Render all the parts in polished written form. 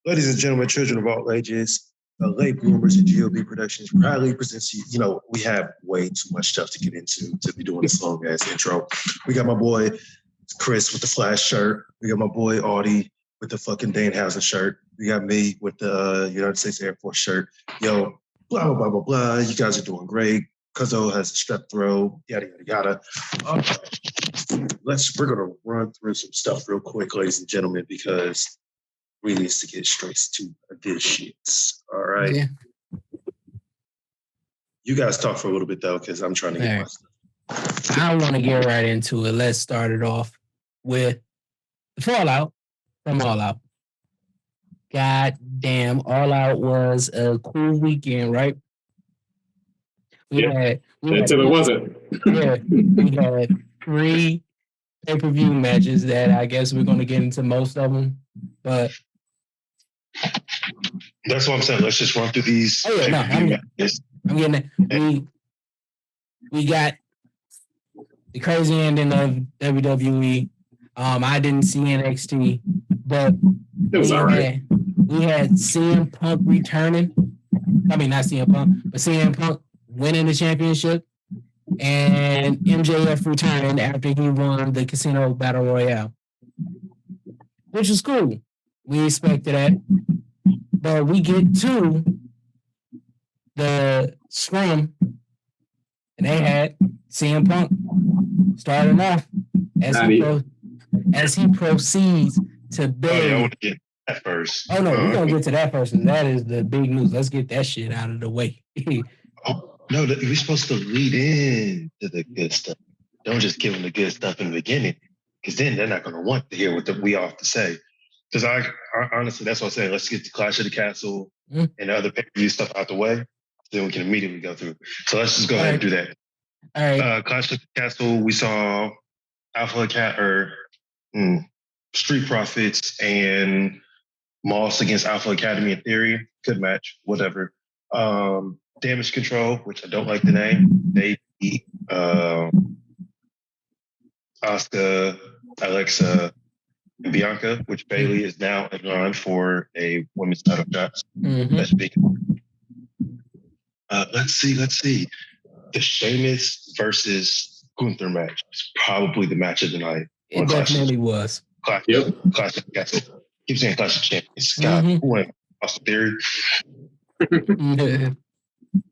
Ladies and gentlemen, children of all ages, late bloomers and GOB Productions proudly presents you. We have way too much stuff to get into to be doing this long ass intro. We got my boy Chris with the Flash shirt. We got my boy Audie with the fucking Danhausen shirt. We got me with the United States Air Force shirt. Yo, blah, blah, blah, blah, blah. You guys are doing great. Cuzzo has a strep throat, yada, yada, yada. We're going to run through some stuff real quick, ladies and gentlemen, because we need to get straight to this shit. All right. Yeah. You guys talk for a little bit, though, because I'm trying to get my stuff. I want to get right into it. Let's start it off with the fallout from All Out. God damn, All Out was a cool weekend, right? Until it wasn't. Yeah, we had 3 pay-per-view matches that I guess we're going to get into most of them, but that's what I'm saying. Let's just run through these. Oh, yeah, I'm getting it. We got the crazy ending of WWE. I didn't see NXT, but it was all right. We had CM Punk returning. I mean, not CM Punk, but CM Punk winning the championship, and MJF returning after he won the Casino Battle Royale, which was cool. We expected that. But we get to the scrum, and they had CM Punk starting off as he proceeds to build. I want to get that first. Oh, no, we're going to get to that first. That is the big news. Let's get that shit out of the way. No, we're supposed to lead in to the good stuff. Don't just give them the good stuff in the beginning, because then they're not going to want to hear what we all have to say. Because I honestly, that's what I'm saying. Let's get the Clash of the Castle and the other pay-per-view stuff out the way. Then we can immediately go through. So let's just go ahead and do that. All right. Clash of the Castle, we saw Street Profits and Moss against Alpha Academy in Theory. Good match, whatever. Damage Control, which I don't like the name. They beat Asuka, Alexa, and Bianca, which Bailey is now in line for a women's title shot. That's big. Let's see. The Sheamus versus Gunther match is probably the match of the night. It definitely was. Clash of Castle. Keep saying Clash of Champions. God, who went Austin Theory?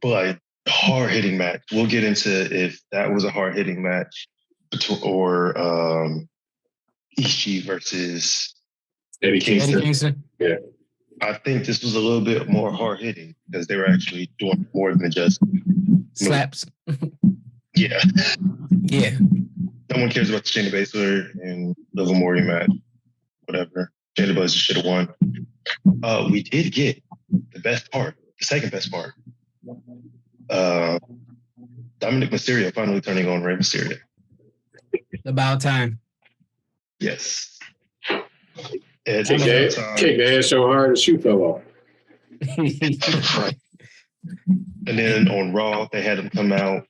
But hard-hitting match. We'll get into if that was a hard-hitting match or Ishii versus Eddie Kingston. Yeah. I think this was a little bit more hard-hitting because they were actually doing more than just slaps. Yeah. Yeah. No one cares about the Shayna Baszler and Liv Morgan match. Whatever. Shayna Baszler should have won. We did get the best part, the second best part. Dominic Mysterio finally turning on Rey Mysterio. About time. Yes. Kick the ass so hard the shoe fell off. Right. And then on Raw, they had him come out.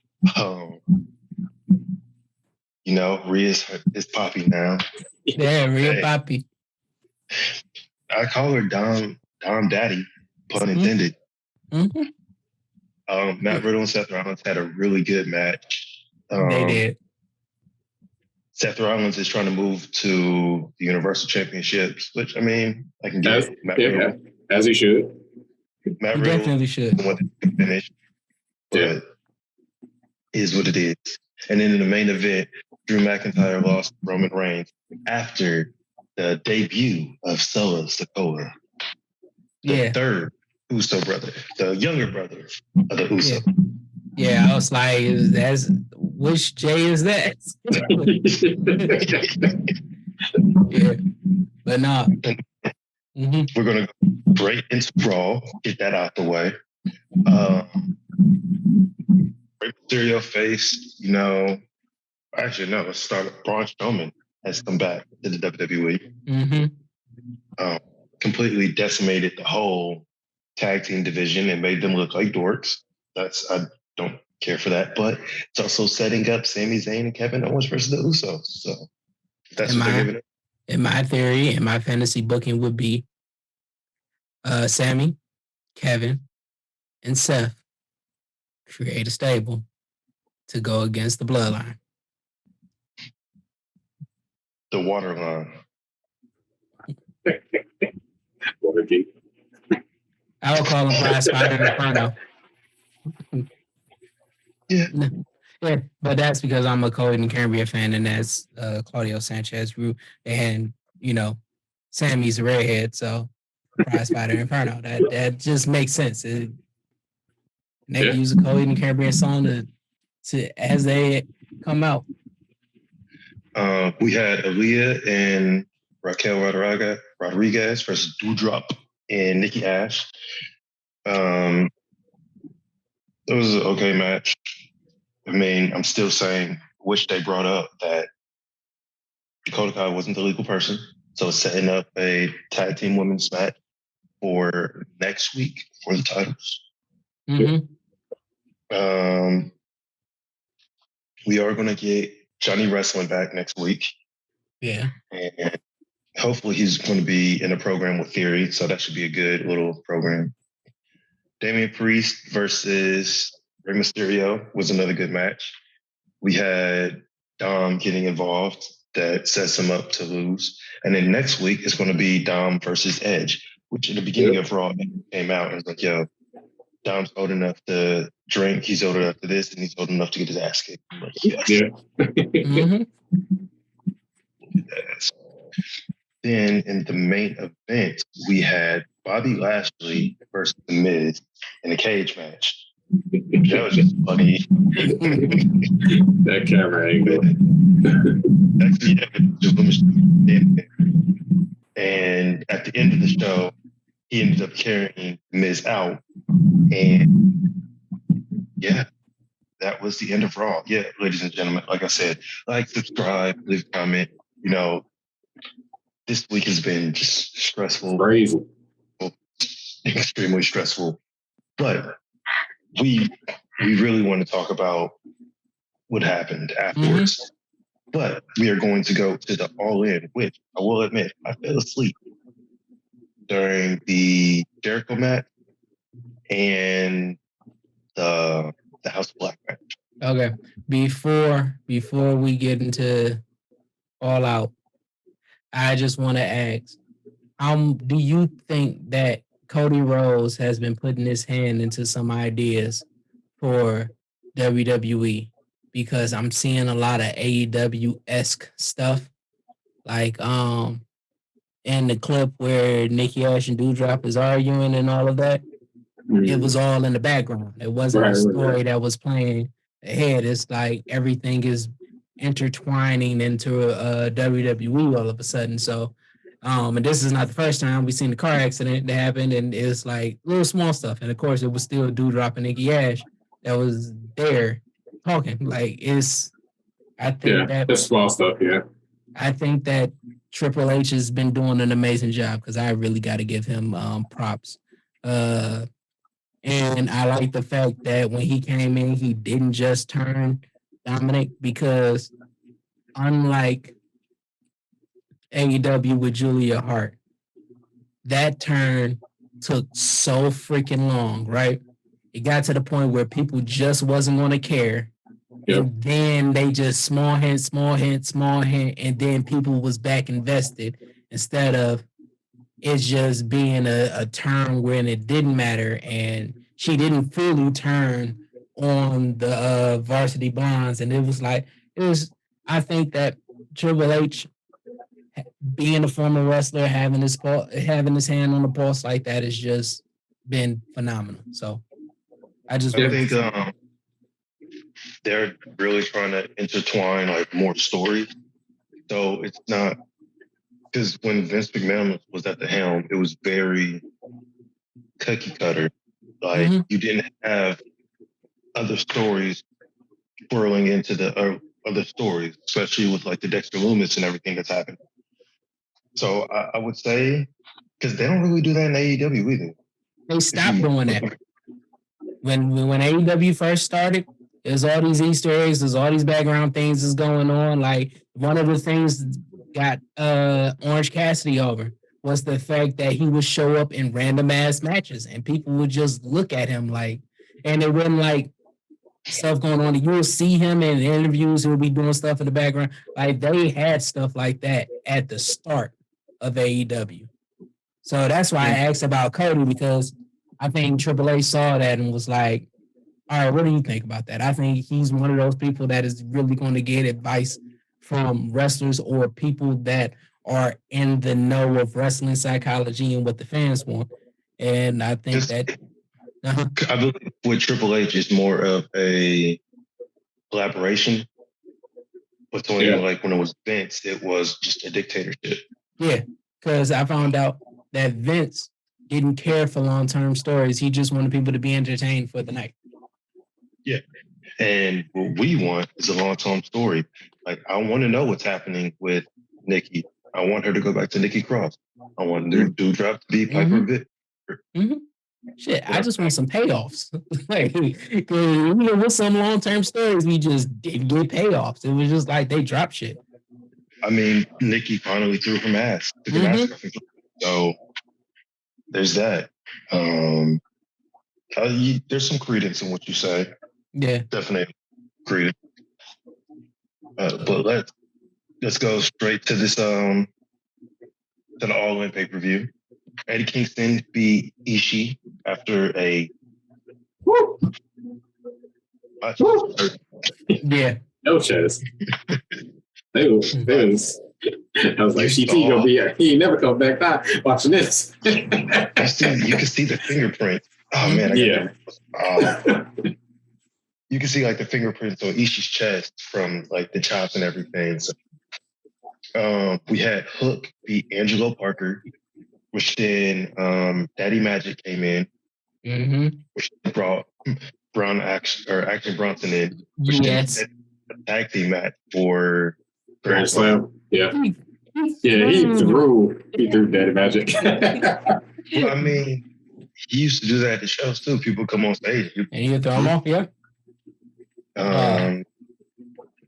Rhea's is Poppy now. Yeah, Rhea Poppy. I call her Dom Daddy, pun intended. Matt Riddle and Seth Rollins had a really good match. They did. Seth Rollins is trying to move to the Universal Championships, which, I mean, I can get it. As he should. Matt Riddle definitely should. Want to finish, but is what it is. And then in the main event, Drew McIntyre lost Roman Reigns after the debut of Solo Sikoa, the third Uso brother, the younger brother of the Uso. Yeah, I was like, which Jay is that? Yeah, but no. We're going to go right into Brawl, get that out the way. Rey Mysterio faced, let's start with Braun Strowman has come back to the WWE. Completely decimated the whole tag team division and made them look like dorks. I don't care for that, but it's also setting up Sami Zayn and Kevin Owens versus the Usos. So that's what they're giving it. In my theory, in my fantasy booking would be Sammy, Kevin, and Seth create a stable to go against the Bloodline. The Waterline. I would call him Prize Fighter Inferno. Yeah, but that's because I'm a Cody and Cambria fan, and that's Claudio Sanchez. And Sammy's a redhead, so Prize Fighter Inferno. That just makes sense. They use a Cody and Cambria song to as they come out. We had Aaliyah and Raquel Rodriguez versus Doudrop and Nikki Ash. It was an okay match. I mean, I'm still saying, wish they brought up that Dakota Kai wasn't the legal person. So setting up a tag team women's match for next week for the titles. Mm-hmm. We are going to get Johnny Wrestling back next week. Yeah. And hopefully he's going to be in a program with Theory. So that should be a good little program. Damian Priest versus Rey Mysterio was another good match. We had Dom getting involved. That sets him up to lose. And then next week it's going to be Dom versus Edge, which in the beginning of Raw came out and was like, yo, Dom's old enough to drink, he's old enough to this, and he's old enough to get his ass kicked. Like, yes. Yeah. Mm-hmm. Yes. Then in the main event, we had Bobby Lashley versus The Miz in a cage match. That was just funny. That camera angle. And at the end of the show, he ended up carrying Miz out. And yeah, that was the end of Raw. Yeah, ladies and gentlemen, like I said, like, subscribe, leave a comment. This week has been just stressful. Crazy. Extremely stressful. But we really want to talk about what happened afterwards. Mm-hmm. But we are going to go to the All In, which I will admit, I fell asleep during the Jericho match and the House of Black match. Okay. Before we get into All Out, I just want to ask, do you think that Cody Rhodes has been putting his hand into some ideas for WWE? Because I'm seeing a lot of AEW-esque stuff. Like in the clip where Nikki Ash and Doudrop is arguing and all of that, it was all in the background. It wasn't a story that was playing ahead. It's like everything is intertwining into WWE all of a sudden. So, and this is not the first time we've seen the car accident that happened, and it's like little small stuff. And of course, it was still Doudrop and Nikki Ash that was there talking. Like, I think that's small stuff. Yeah, I think that Triple H has been doing an amazing job, because I really got to give him props. And I like the fact that when he came in, he didn't just turn Dominic, because unlike AEW with Julia Hart, that turn took so freaking long, right? It got to the point where people just wasn't going to care. Yep. And then they just small hint, and then people was back invested, instead of it's just being a turn when it didn't matter, and she didn't fully turn on the Varsity Blondes. And I think that Triple H, being a former wrestler, having his hand on the pulse like that, has just been phenomenal. So I think they're really trying to intertwine like more stories. So it's not, because when Vince McMahon was at the helm, it was very cookie cutter. Like, you didn't have other stories swirling into the other stories, especially with like the Dexter Lumis and everything that's happened. So I would say, because they don't really do that in AEW either. They stopped doing that. When AEW first started, there's all these Easter eggs, there's all these background things that's going on. Like, one of the things got Orange Cassidy over. was the fact that he would show up in random ass matches and people would just look at him like, and it wasn't like stuff going on. You will see him in interviews. He'll be doing stuff in the background. Like they had stuff like that at the start of AEW. So that's why I asked about Cody, because I think Triple H saw that and was like, all right, what do you think about that? I think he's one of those people that is really going to get advice from wrestlers or people that are in the know of wrestling psychology and what the fans want. And I think that I believe with Triple H is more of a collaboration between like when it was Vince, it was just a dictatorship. Yeah, because I found out that Vince didn't care for long-term stories. He just wanted people to be entertained for the night. Yeah. And what we want is a long-term story. Like, I want to know what's happening with Nikki. I want her to go back to Nikki Cross. I want the Doudrop to be Piper Victor. Shit, I just want some payoffs. Like, with some long-term stories, we just didn't get payoffs. It was just like they dropped shit. I mean, Nikki finally threw her mask. So there's that. There's some credence in what you say. Yeah, definitely credence. But let's go straight to this to the All In pay-per-view. Eddie Kingston beat Ishii after a yeah. No chest. I was like, CT gonna be he ain't never come back now watching this. You can see the fingerprints. Oh man, you can see like the fingerprints on Ishii's chest from like the chops and everything. So we had Hook beat Angelo Parker, which then Daddy Magic came in, which brought Action Bronson in, which then a tag team match for Grand Slam. Yeah. He threw Daddy Magic. Well, I mean, he used to do that at the shows too. People come on stage. And you throw them off, yeah.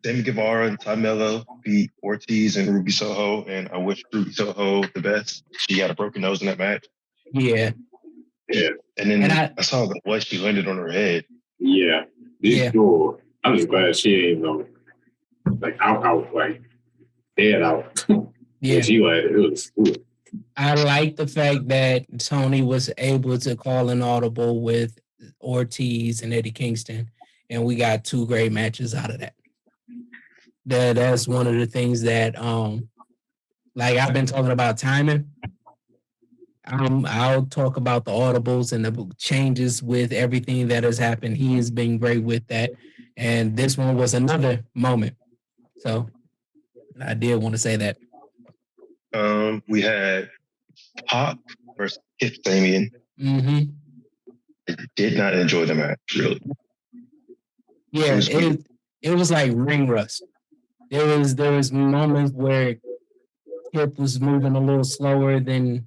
Sammy Guevara and Ty Mello beat Ortiz and Ruby Soho, and I wish Ruby Soho the best. She got a broken nose in that match. Yeah. And then I saw the way she landed on her head. Yeah. Cool. I'm just glad she ain't out like dead out. Yeah. She landed. It was cool. I like the fact that Tony was able to call an audible with Ortiz and Eddie Kingston, and we got 2 great matches out of that. That's one of the things that, like I've been talking about timing. I'll talk about the audibles and the changes with everything that has happened. He has been great with that, and this one was another moment. So I did want to say that. We had Pop versus Kip Samian. I did not enjoy the match, really. Yeah, it was like ring rust. There was moments where Kip was moving a little slower than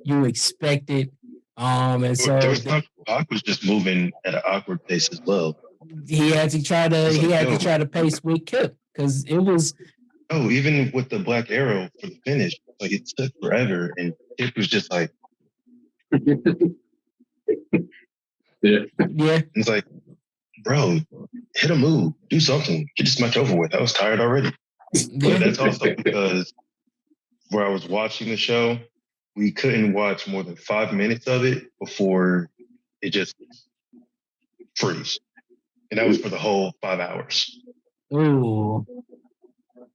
you expected. And so there was time Pop was just moving at an awkward pace as well. He had to try to pace with Kip because it was. Oh, even with the Black Arrow for the finish, like it took forever, and Kip was just like, yeah. It's like, bro, hit a move, do something, get this match over with. I was tired already. But that's also because where I was watching the show, we couldn't watch more than 5 minutes of it before it just freeze, and that was for the whole 5 hours. Ooh.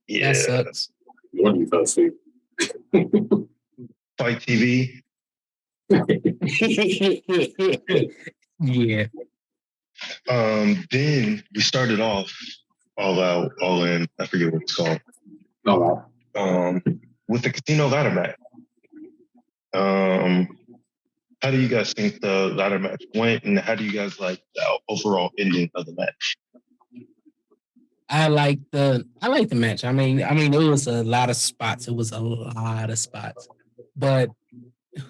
Yeah. That sucks. What do you fell asleep? Fight TV. Yeah. Then we started off All Out, All In. I forget what it's called. All Out. With the casino ladder match. How do you guys think the ladder match went, and how do you guys like the overall ending of the match? I like the match. I mean, it was a lot of spots. It was a lot of spots. But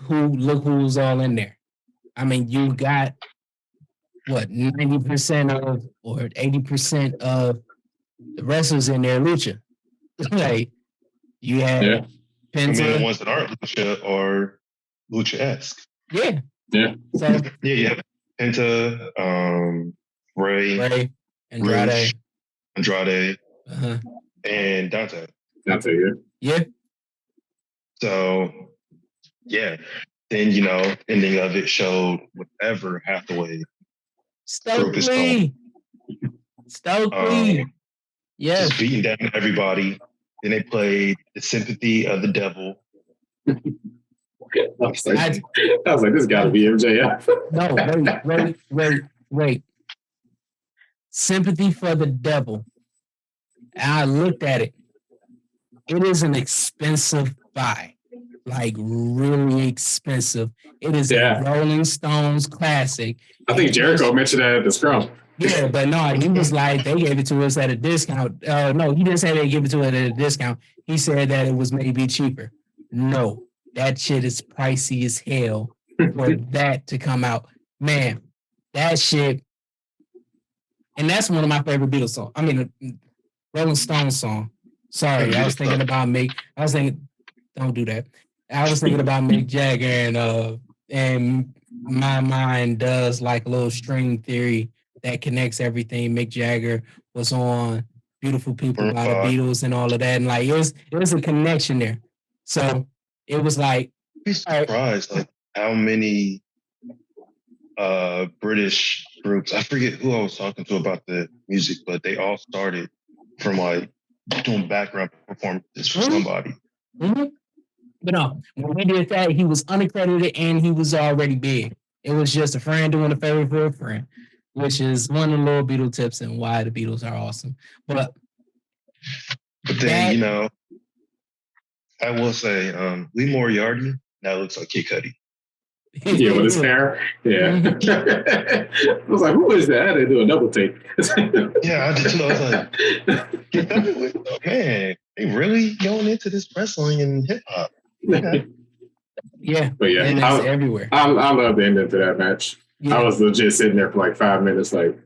look who's all in there. I mean, you got what 90% of or 80% of the wrestlers in there lucha. Like you had I mean, the Penta. ones that aren't Lucha are Lucha-esque. Yeah. Yeah. So Yeah, you have Penta, Ray, Andrade. Andrade, Uh-huh. and Dante. I'll tell you. Yeah. So, yeah. Then, ending of it showed whatever Hathaway group is called. Stokely. Yeah. Just beating down everybody. Then they played The Sympathy of the Devil. I was like, this got to be MJF. No, wait. Sympathy for the Devil. And I looked at it. It is an expensive buy. Like really expensive. It is a Rolling Stones classic. I think Jericho mentioned that at the scrum. Yeah, but no, he was like, they gave it to us at a discount. No, he didn't say they gave it to it at a discount. He said that it was maybe cheaper. No, that shit is pricey as hell for that to come out. Man, that shit. And that's one of my favorite Beatles songs. I mean, Rolling Stones song. Sorry, I was thinking about don't do that. I was thinking about Mick Jagger and my mind does like a little string theory that connects everything. Mick Jagger was on Beautiful People by the Beatles and all of that. And like it was a connection there. So it was like I'd be surprised like how many British groups, I forget who I was talking to about the music, but they all started from like doing background performances for somebody. Mm-hmm. But no, when we did that, he was unaccredited and he was already big. It was just a friend doing a favor for a friend, which is one of the little Beatle tips and why the Beatles are awesome. But then, I will say, Lee Moriarty now looks like Kid Cudi. Yeah, with his hair. Yeah. I was like, who is that? They do a double take. Yeah, I did too. I was like, man, they really going into this wrestling and hip hop. Okay. Yeah, but yeah, and it's everywhere. I love the ending to that match. Yeah. I was legit sitting there for like 5 minutes, like,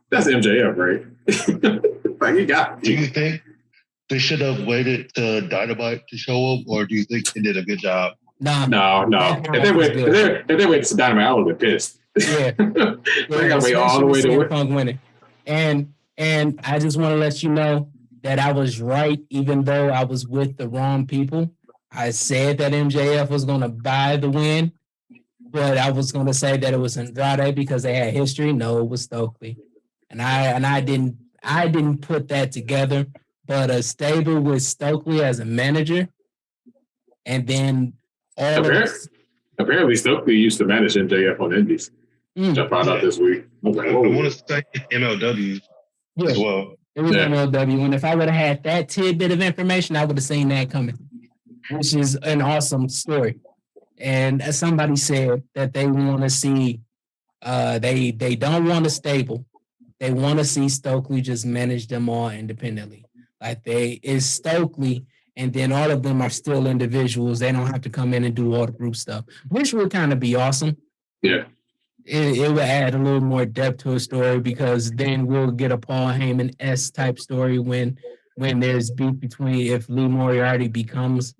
that's MJF, right? Like, you got it. Do you think they should have waited to Dynamite to show up, or do you think they did a good job? No. If they wait to Dynamite, I would have been pissed. Yeah. They gotta wait all the way to Punk winning. And I just want to let you know that I was right, even though I was with the wrong people. I said that MJF was going to buy the win, but I was going to say that it was Andrade because they had history. No, it was Stokely, and I didn't put that together. But a stable with Stokely as a manager, and then apparently Stokely used to manage MJF on Indies. Which I found out this week. I want to say MLW as well. It was MLW, and if I would have had that tidbit of information, I would have seen that coming, which is an awesome story. And as somebody said that they want to see, they don't want a stable. They want to see Stokely just manage them all independently. Like it's Stokely, and then all of them are still individuals. They don't have to come in and do all the group stuff, which would kind of be awesome. Yeah. It would add a little more depth to a story because then we'll get a Paul Heyman-esque type story when there's beef between, if Lee Moriarty becomes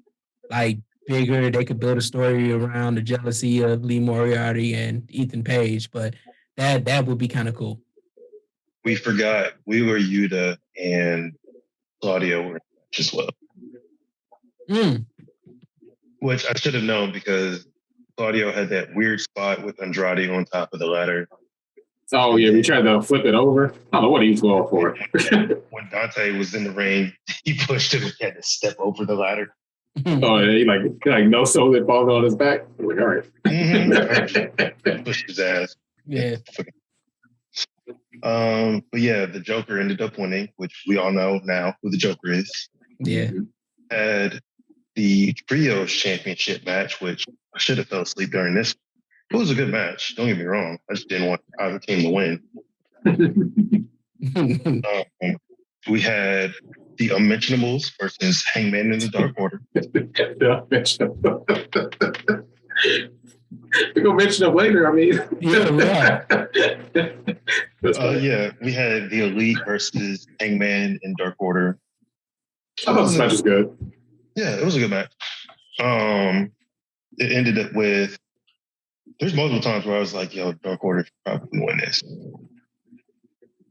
like bigger, they could build a story around the jealousy of Lee Moriarty and Ethan Page, but that would be kind of cool. We forgot we were Yuta and Claudio were as well. Which I should have known because Claudio had that weird spot with Andrade on top of the ladder. Oh, yeah, we tried to flip it over. I don't know what he was going for. When Dante was in the ring, he pushed him and he had to step over the ladder. Oh, yeah, he like no soul that falls on his back. I'm like, all right. Pushed his ass. Yeah. But yeah, the Joker ended up winning, which we all know now who the Joker is. Yeah. Had the Trios Championship match, which I should have fell asleep during this. It was a good match. Don't get me wrong. I just didn't want either team to win. We had the Unmentionables versus Hangman in the Dark Order. We're going to mention them later. I mean, yeah, we had the Elite versus Hangman in Dark Order. I thought this match was good. Yeah, it was a good match. It ended up with. There's multiple times where I was like, "Yo, Dark Order should probably win this."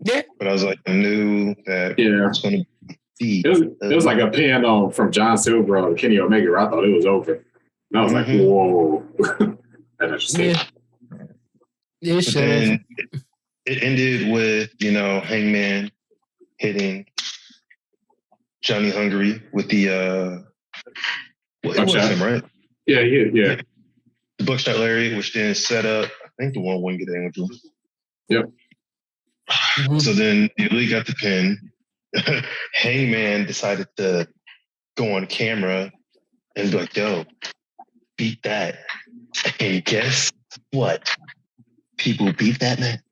Yeah, but I was like, I knew that Yeah. it was going to be. It was like a pin on from John Silver on Kenny Omega. I thought it was over. And I was like, whoa. Yeah. It But then it ended with, Hangman hitting Johnny Hungry with the it was him, right? Yeah. The buckshot lariat, which then set up, I think, the one-winged angel. Yep. So then the Elite got the pin. Hangman decided to go on camera and be like, yo, beat that. And guess what? People beat that man.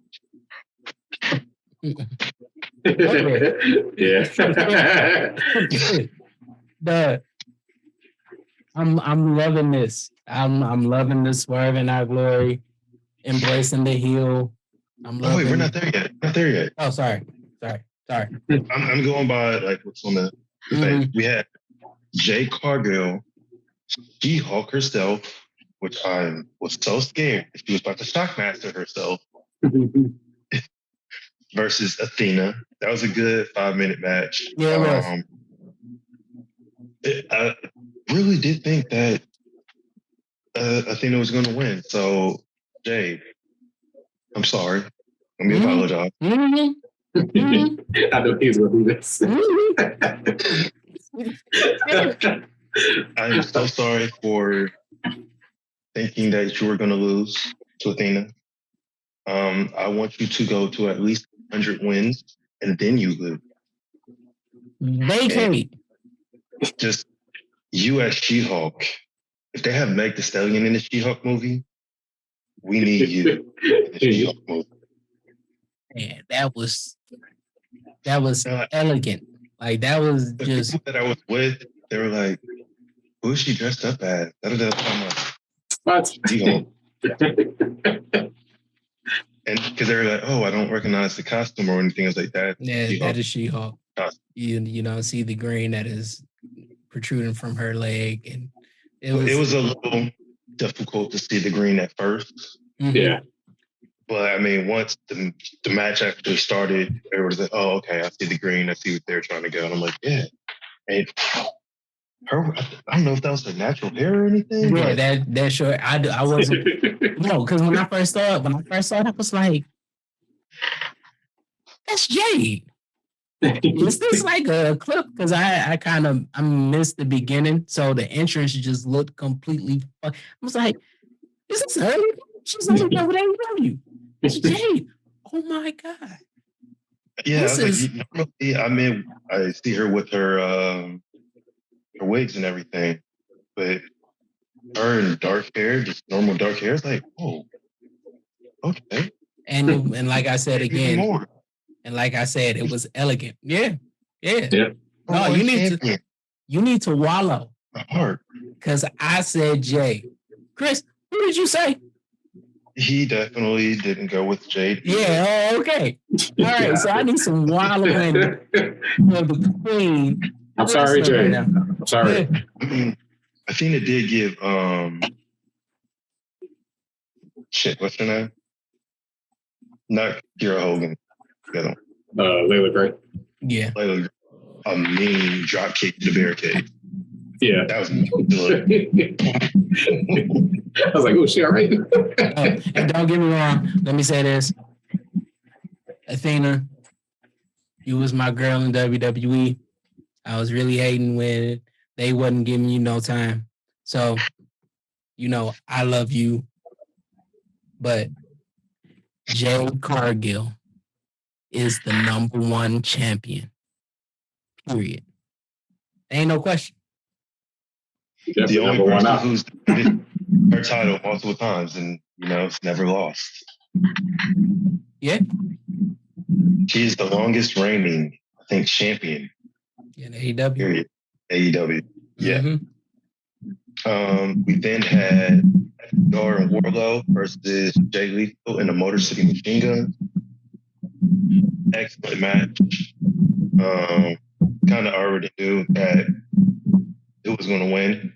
I'm loving this. I'm loving the swerve in our glory, embracing the heel. Wait, we're not there yet. Not there yet. Oh, sorry. I'm going by like what's on the thing. We had Jade Cargill, She-Hulk herself, which I was so scared that she was about to shockmaster herself, versus Athena. That was a good 5-minute match. Yeah, I really did think that Athena was going to win. So, Jade, I'm sorry. Let me apologize. I know he's going to do this. I am so sorry for thinking that you were going to lose to Athena. I want you to go to at least 100 wins, and then you lose. Vacate. Just you as She-Hulk. If they have Meg Thee Stallion in the She-Hulk movie, we need you in the She-Hulk movie. Man, that was elegant. Like, that was the just... people that I was with, they were like, who is she dressed up as? I'm like, what? And because they were like, oh, I don't recognize the costume or anything. I was like, that. Yeah, She-Hulk. that is She-Hulk. You see the green that is protruding from her leg, and it was a little difficult to see the green at first. Yeah. But I mean, once the match actually started, everyone was like, "Oh, okay, I see the green. I see what they're trying to go." And I'm like, "Yeah." And her, I don't know if that was her natural hair or anything. Yeah, that sure. I wasn't. No, because when I first saw it, I was like, "That's Jade." Is this like a clip? Because I missed the beginning, so the entrance just looked completely. I was like, "Is this her?" She's like, "Over there, AEW." It's Jade. Oh my god. Yeah, I see her with her wigs and everything, but her in dark hair, just normal dark hair, it's like, oh, okay. And like I said again, and like I said, it was elegant. Yeah. No, you need to wallow. Hard. Because I said Jay. Chris, who did you say? He definitely didn't go with Jade. Yeah, okay. All right, so I need some wallowing for the queen. I'm sorry, Jay. Right, I'm sorry. Yeah. Athena did give what's her name? Not Kira Hogan. Layla Gray. Yeah. Layla Gray. A mean drop kick to the barricade. Yeah. That was I was like, oh, she all right? And don't get me wrong. Let me say this. Athena, you was my girl in WWE. I was really hating when they wasn't giving you no time. So, I love you. But Jade Cargill is the number one champion. Period. Ain't no question. The only person who's defended her title multiple times and, it's never lost. Yeah. She's the longest reigning, I think, champion. In AEW. Period. AEW. Yeah. Mm-hmm. We then had Dar and Wardlow versus Jay Lethal in the Motor City Machine Gun. Excellent match. Kind of already knew that who was going to win.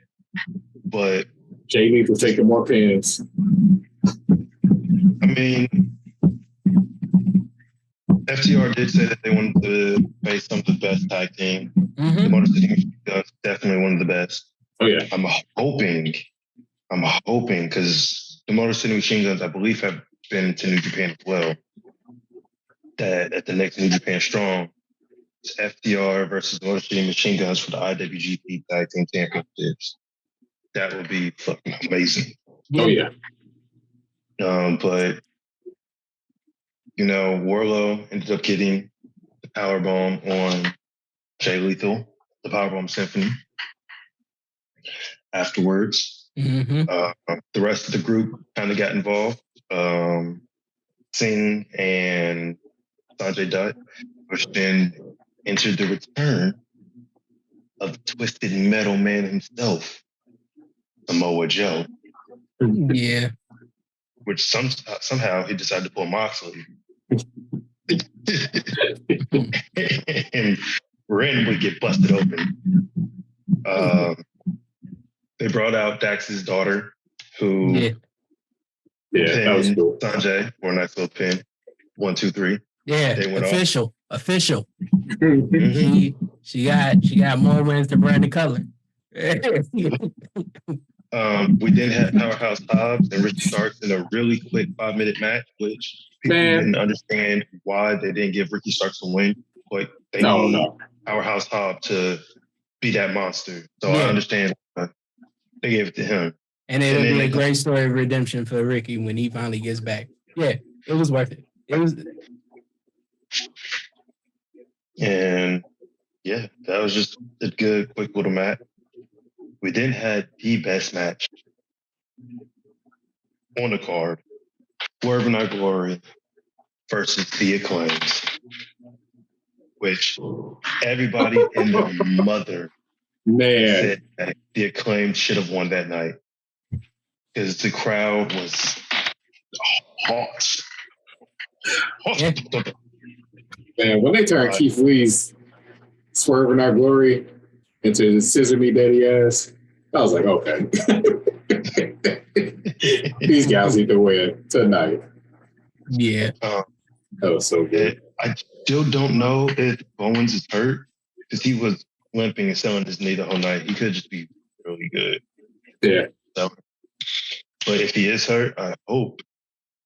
But Jay Lethal taking more pins. I mean, FTR did say that they wanted to face some of the best tag team. The Motor City Machine Guns definitely one of the best. Oh yeah. I'm hoping, because the Motor City Machine Guns, I believe, have been to New Japan as well. That at the next New Japan Strong, it's FTR versus Motor City Machine Guns for the IWGP Tag Team Championships. That would be fucking amazing. Oh yeah. But you know, Warlow ended up getting the powerbomb on Jay Lethal, the powerbomb symphony. Afterwards, the rest of the group kind of got involved. Singh and Sanjay Dutt, which then entered the return of the Twisted Metal Man himself, Samoa Joe. Yeah. Which somehow he decided to pull Moxley. And randomly get busted open. They brought out Dax's daughter, who that was cool. Sanjay for a nice little pin. 1, 2, 3. Yeah, they went official. Mm-hmm. She got more wins than Brandon Cutler. We then had Powerhouse Hobbs and Ricky Starks in a really quick 5-minute match, which people didn't understand why they didn't give Ricky Starks a win. But they need Powerhouse Hobbs to be that monster. So I understand they gave it to him. And it'll be a great story of redemption for Ricky when he finally gets back. Yeah, it was worth it. And yeah, that was just a good, quick little match. We then had the best match on the card. Swerve in Our Glory versus The Acclaims. Which everybody in their mother said that The Acclaimed should have won that night. Because the crowd was hot. Man, when they turned Keith Lee's Swerve in Our Glory into Scissor Me Daddy Ass, I was like, okay. These guys need to win tonight. Yeah. That was so good. I still don't know if Bowens is hurt because he was limping and selling his knee the whole night. He could just be really good. Yeah. So, but if he is hurt, I hope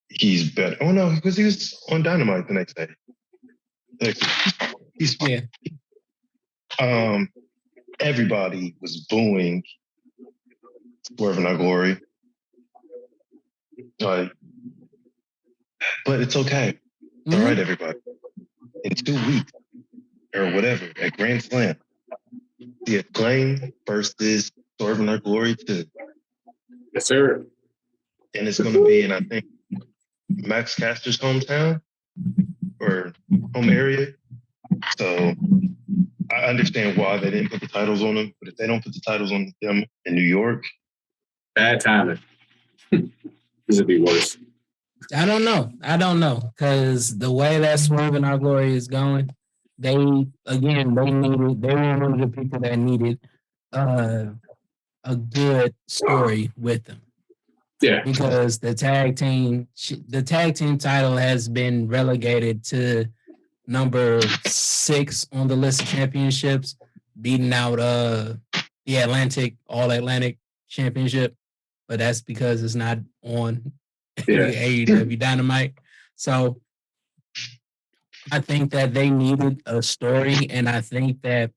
he's better. Oh no, because he was on Dynamite the next day. He's fine. Yeah. Everybody was booing Swerve in Our Glory. But it's okay. It's all right, everybody. In 2 weeks or whatever, at Grand Slam, The Acclaim versus Swerve in Our Glory 2. Yes, sir. And it's going to be in, I think, Max Caster's hometown or home area. So I understand why they didn't put the titles on them, but if they don't put the titles on them in New York, bad timing. This would be worse. I don't know, because the way that Swerve in Our Glory is going, they were one of the people that needed a good story with them. Yeah, because the tag team title has been relegated to number 6 on the list of championships, beating out the All Atlantic Championship, but that's because it's not on AEW Dynamite. So I think that they needed a story, and I think that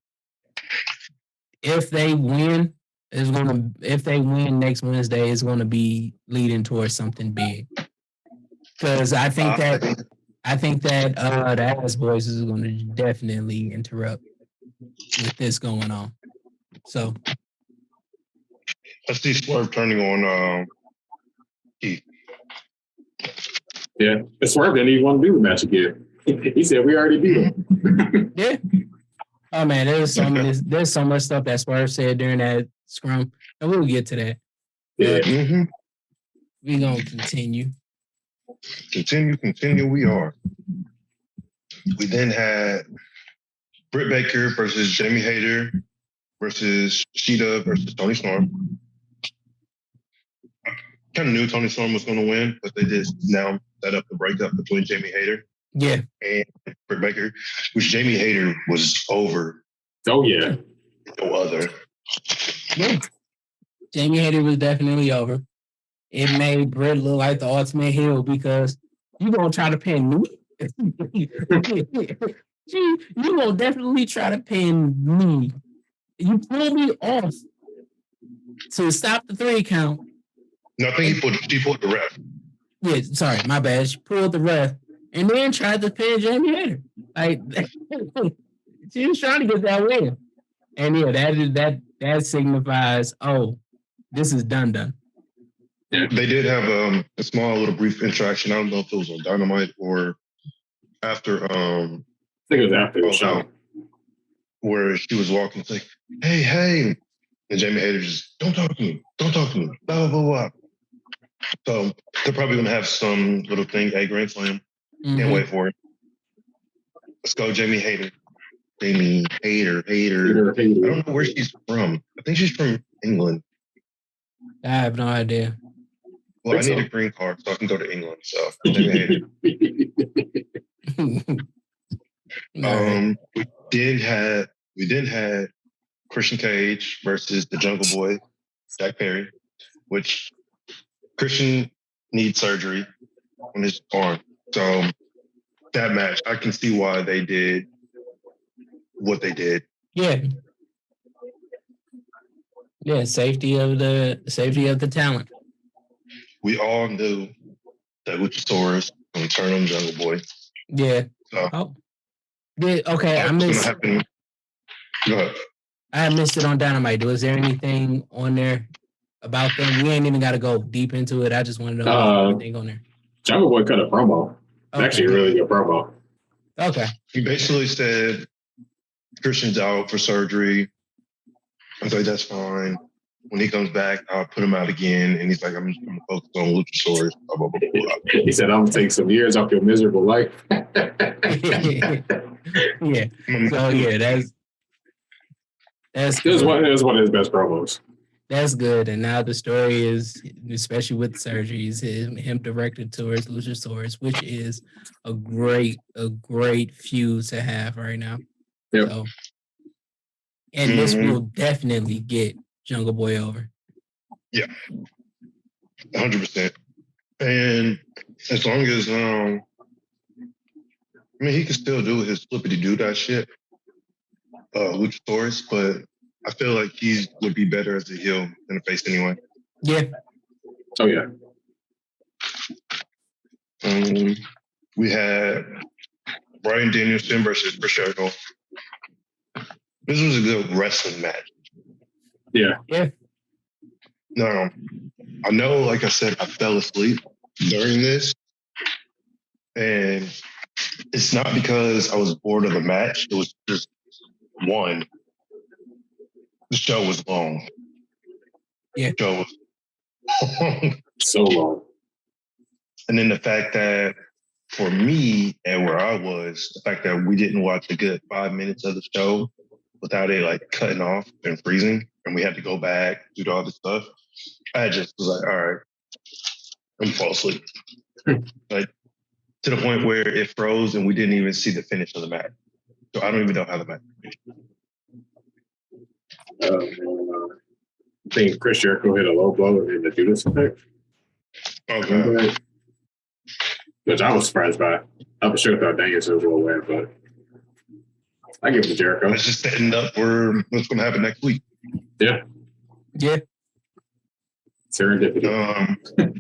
if they win next Wednesday, it's going to be leading towards something big. Because I think that the Ass Boys is going to definitely interrupt with this going on. So I see Swerve turning on Keith. Yeah, Swerve didn't even want to do the match again. He said we already beat him. Yeah. Oh man, there's so much stuff that Swerve said during that scrum, and we'll get to that. Yeah. We're gonna continue. Continue. We are. We then had Britt Baker versus Jamie Hayter versus Sheeta versus Tony Storm. Kind of knew Tony Storm was going to win, but they did now set up the breakup between Jamie Hayter and Britt Baker, which Jamie Hayter was over. Oh, yeah. No other. Yeah. Jamie Hayter was definitely over. It made Britt look like the ultimate heel because you gonna try to pin me. You gonna definitely try to pin me. You pull me off to stop the 3 count. No, I think he pulled the ref. Yeah, sorry, my bad. She pulled the ref and then tried to pin Jamie Hayter. Like she was trying to get that win. And yeah, that signifies, oh, this is done. Yeah. They did have a small little brief interaction. I don't know if it was on Dynamite or after. I think it was after the show. Where she was walking, it's like, hey. And Jamie Hayter just, don't talk to me, blah, blah, blah. So they're probably going to have some little thing, Grand Slam. Can't wait for it. Let's go, Jamie Hayter. Jamie Hayter. I don't know where she's from. I think she's from England. I have no idea. Well, I need a green card so I can go to England. So Jamie Hayter. We did have Christian Cage versus the Jungle Boy, Jack Perry, which Christian needs surgery on his arm. So that match, I can see why they did what they did. Yeah. Yeah, safety of the talent. We all knew that Luchasaurus would turn on Jungle Boy. Yeah. So, okay, I missed. Go ahead. I missed it on Dynamite. Was there anything on there about them? We ain't even got to go deep into it. I just want to know anything on there. Jungle Boy cut a promo. Okay. Actually, a really good promo. Okay. He basically said Christian's out for surgery. I was like, that's fine. When he comes back, I'll put him out again. And he's like, I'm going to focus on Luchasaurus. Blah, blah, blah, blah. He said, I'm going to take some years off your miserable life. Yeah. So, yeah, that's it was one of his best promos. That's good. And now the story is, especially with surgeries, him directed towards Luchasaurus, which is a great feud to have right now. Yep. So, and this will definitely get Jungle Boy over. Yeah. 100%. And as long as, he can still do his flippity-doo-dah shit, Luchasaurus, but I feel like he would be better as a heel than a face anyway. Yeah. Oh, yeah. We had Bryan Danielson versus Chris Jericho. This was a good wrestling match. Yeah. Yeah. No, I know, like I said, I fell asleep during this. And it's not because I was bored of the match. It was just one. The show was long. Yeah. The show was long. So long. And then the fact that for me and where I was, the fact that we didn't watch a good 5 minutes of the show without it like cutting off and freezing, and we had to go back, do all this stuff. I just was like, all right, I'm gonna fall asleep. Like to the point where it froze and we didn't even see the finish of the match. So I don't even know how the match finished. I think Chris Jericho hit a low blow in the Judas effect. Okay. Which I was surprised by. I was sure thought Danielson was going to win, but I give it to Jericho. It's just setting up for what's going to happen next week. Yeah. Yeah. Serendipity.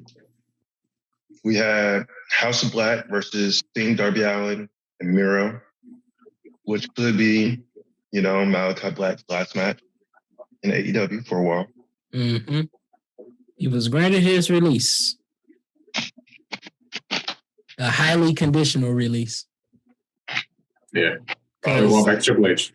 We had House of Black versus Sting, Darby Allin, and Miro, which could be, Malachi Black's last match in AEW for a while. Mm-hmm. He was granted his release. A highly conditional release. Yeah. Probably going back to Triple H.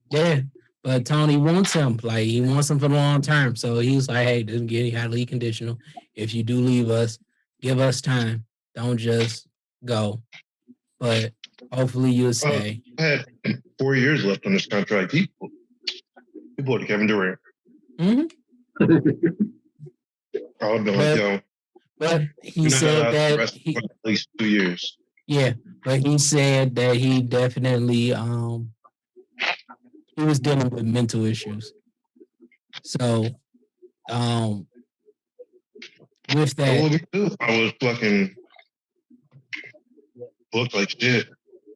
Yeah. But Tony wants him. Like, he wants him for the long term. So he's like, hey, this is getting highly conditional. If you do leave us, give us time. Don't just go. But hopefully you'll stay. I had 4 years left on this contract. He bought Kevin Durant. Mm-hmm. I would have been like, yo, but he said that at least 2 years. Yeah, but he said that he definitely he was dealing with mental issues. So with that, I was fucking booked like shit.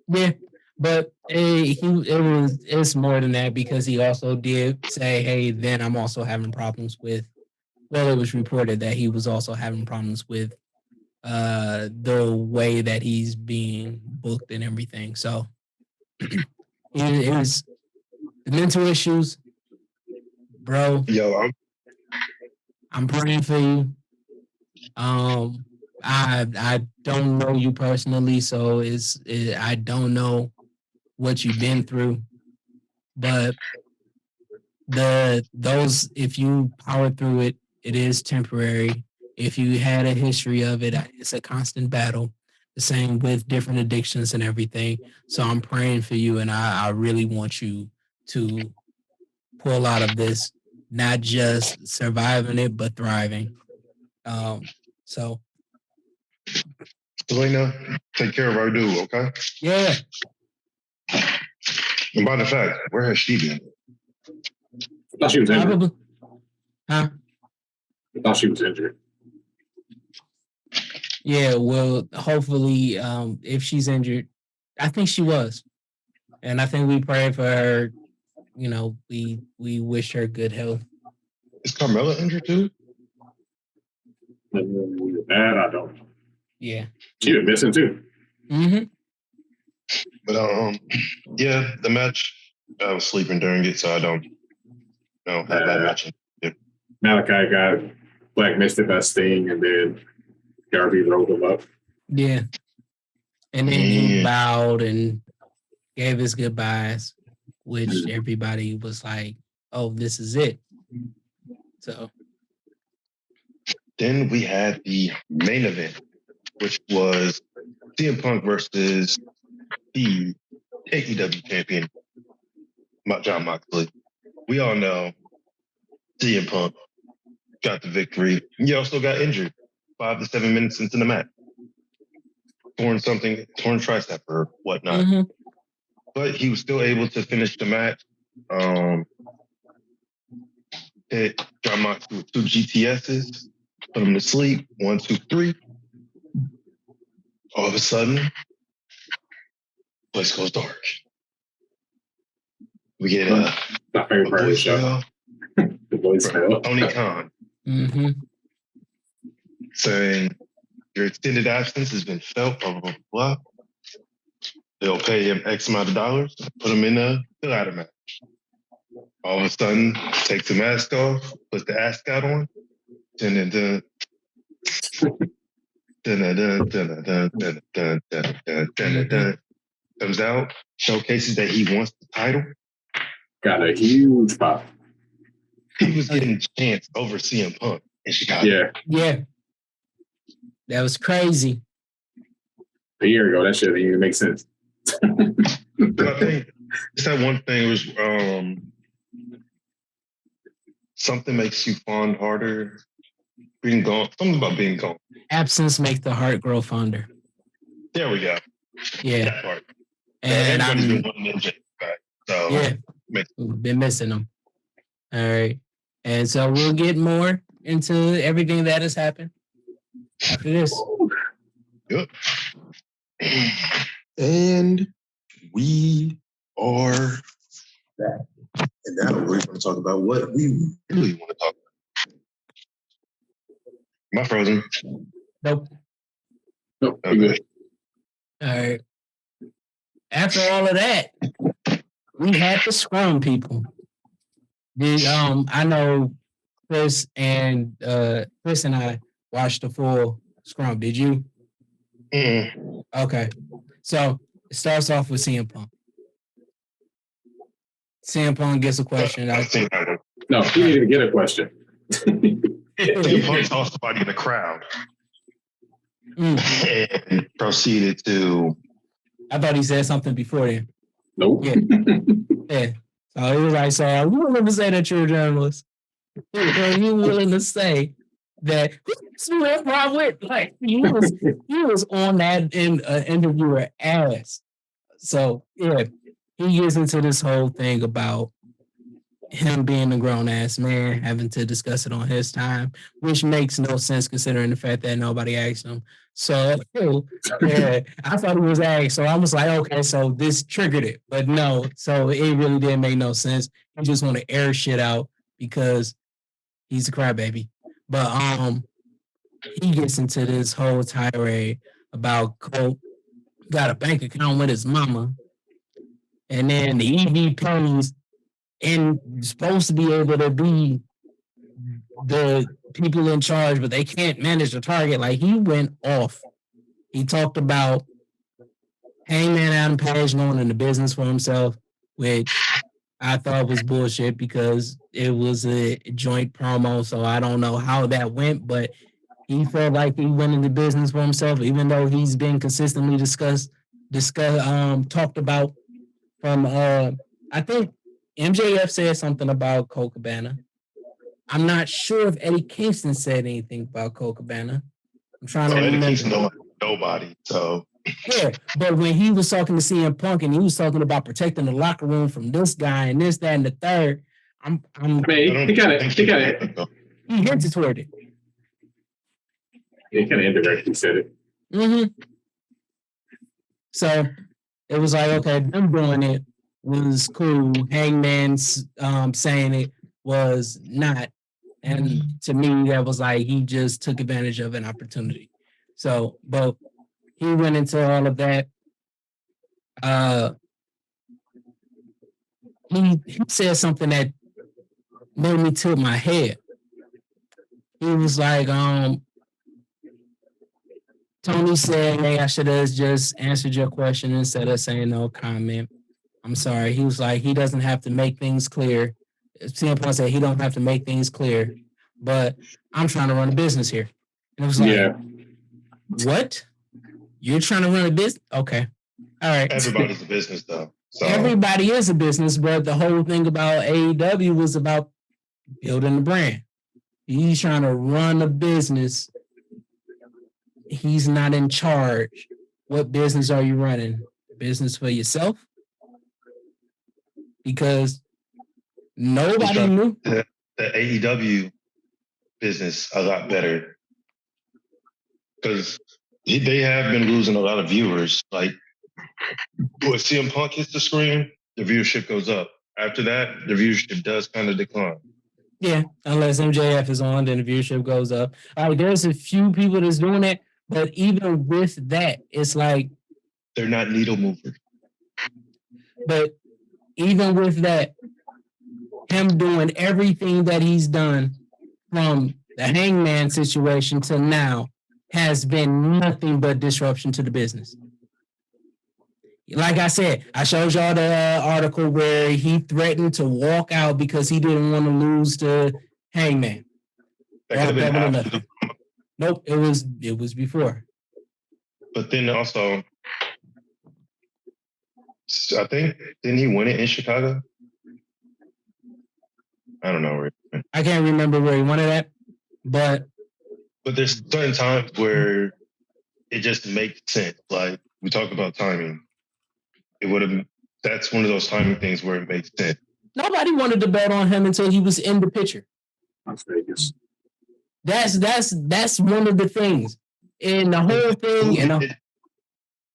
Yeah, but it's more than that because he also did say, hey, then I'm also having problems with. Well, it was reported that he was also having problems with the way that he's being booked and everything. So it was the mental issues, bro. Yo, I'm praying for you. I don't know you personally, so I don't know what you've been through, but those if you power through it, it is temporary. If you had a history of it, it's a constant battle. The same with different addictions and everything. So I'm praying for you, and I really want you to pull out of this, not just surviving it, but thriving. So Selena, take care of our dude, okay? Yeah. And by the fact, where has she been? I thought she was injured. Huh? I thought she was injured. Yeah, well, hopefully, if she's injured, I think she was. And I think we pray for her. You know, we wish her good health. Is Carmella injured too? That I don't know. Yeah. She was missing too. Mm-hmm. But yeah, the match, I was sleeping during it, so I don't have that match. Malachi got blacklisted by Sting, and then Darby rolled him up. Yeah. And then he bowed and gave his goodbyes, which everybody was like, oh, this is it. So then we had the main event, which was CM Punk versus the AEW champion, John Moxley. We all know CM Punk got the victory. He also got injured 5 to 7 minutes into the match. Torn tricep or whatnot. Mm-hmm. But he was still able to finish the match. Hit John Moxley with 2 GTSs, put him to sleep. 1, 2, 3. All of a sudden, place goes dark. We get my favorite part of the show. The voicemail. Tony Khan. Mm-hmm. Saying your extended absence has been felt, blah, blah, blah. They'll pay him X amount of dollars, put him in a ladder match. All of a sudden, takes the mask off, puts the ascot on, comes out, showcases that he wants the title. Got a huge pop. He was getting chance over CM Punk in Chicago. Yeah. That was crazy. A year ago, that shit didn't even make sense. But I think it's that one thing was something makes you fond harder. Being gone. Something about being gone. Absence makes the heart grow fonder. There we go. Yeah. That part. And everybody's been wanting MJ back. So yeah. Been missing them. All right. And so we'll get more into everything that has happened after this. Yep. And we are back. And now we're going to talk about what we really want to talk about. Am I frozen? Nope. Okay. All right. After all of that, we had the scrum people. I know Chris and I watched the full scrum. Did you? Mm. Okay. So it starts off with CM Punk. CM Punk gets a question. No, he didn't even get a question. CM Punk saw somebody in the crowd and proceeded to. I thought he said something before then. Nope. Yeah. So he was like, so are you willing to say that you're a journalist? Are you willing to say that who's wrong with? Like he was on that interviewer ass. So yeah, he gets into this whole thing about him being a grown ass man, having to discuss it on his time, which makes no sense considering the fact that nobody asked him. So yeah, I thought he was asked. So I was like, okay, so this triggered it. But no, so it really didn't make no sense. He just want to air shit out because he's a crybaby. But he gets into this whole tirade about Colt got a bank account with his mama. And then the EVPs and supposed to be able to be the people in charge, but they can't manage the target. Like he went off. He talked about Hangman Adam Page going into business for himself, which I thought was bullshit because it was a joint promo. So I don't know how that went, but he felt like he went into business for himself, even though he's been consistently talked about from I think MJF said something about Colt Cabana. I'm not sure if Eddie Kingston said anything about Colt Cabana. I'm trying to remember. Eddie Kingston nobody. So yeah, but when he was talking to CM Punk and he was talking about protecting the locker room from this guy and this, that, and the third, he hinted toward it. He kind of indirectly said it. Mm-hmm. So it was like, okay, them doing it was cool. Hangman's saying it was not. And to me, that was like he just took advantage of an opportunity. So, but he went into all of that. He said something that made me tilt my head. He was like, Tony said, hey, I should have just answered your question instead of saying no comment. I'm sorry. He was like, he doesn't have to make things clear. CM Punk said he don't have to make things clear, but I'm trying to run a business here. And it was like, what? You're trying to run a business? Okay. All right. Everybody's a business, though. So. Everybody is a business, but the whole thing about AEW was about building the brand. He's trying to run a business. He's not in charge. What business are you running? Business for yourself? Because nobody knew. The AEW business a lot better. Because they have been losing a lot of viewers. Like, when CM Punk hits the screen, the viewership goes up. After that, the viewership does kind of decline. Yeah, unless MJF is on, then the viewership goes up. All right, there's a few people that's doing it, but even with that, it's like... They're not needle movers. But even with that, him doing everything that he's done from the Hangman situation to now has been nothing but disruption to the business. Like I said, I showed y'all the article where he threatened to walk out because he didn't want to lose to Hangman. Nope, it was before. But then also, I think, didn't he win it in Chicago? I don't know. I can't remember where he won it at, but there's certain times where it just makes sense. Like we talk about timing. That's one of those timing things where it makes sense. Nobody wanted to bet on him until he was in the picture. Las Vegas. That's one of the things. And the whole thing,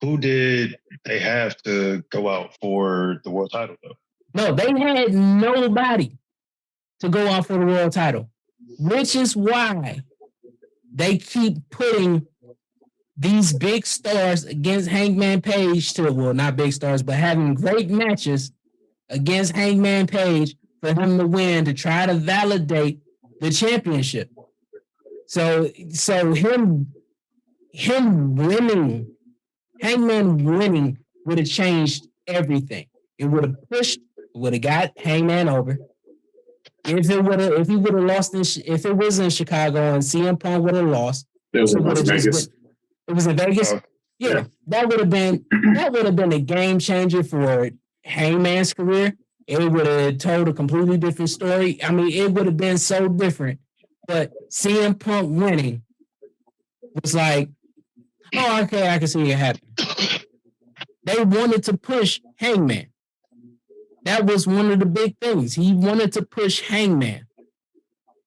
who did they have to go out for the world title though? No, they had nobody to go out for the world title, which is why they keep putting these big stars against Hangman Page not big stars, but having great matches against Hangman Page for him to win to try to validate the championship. So him winning, Hangman winning would have changed everything. It would have pushed, would have got Hangman over. If he would have lost if it was in Chicago and CM Punk would have lost, it was in Vegas. It was in Vegas. Yeah, that would have been a game changer for Hangman's career. it would have told a completely different story. I mean, it would have been so different. But CM Punk winning was like, oh, okay, I can see it happen. They wanted to push Hangman. That was one of the big things. He wanted to push Hangman.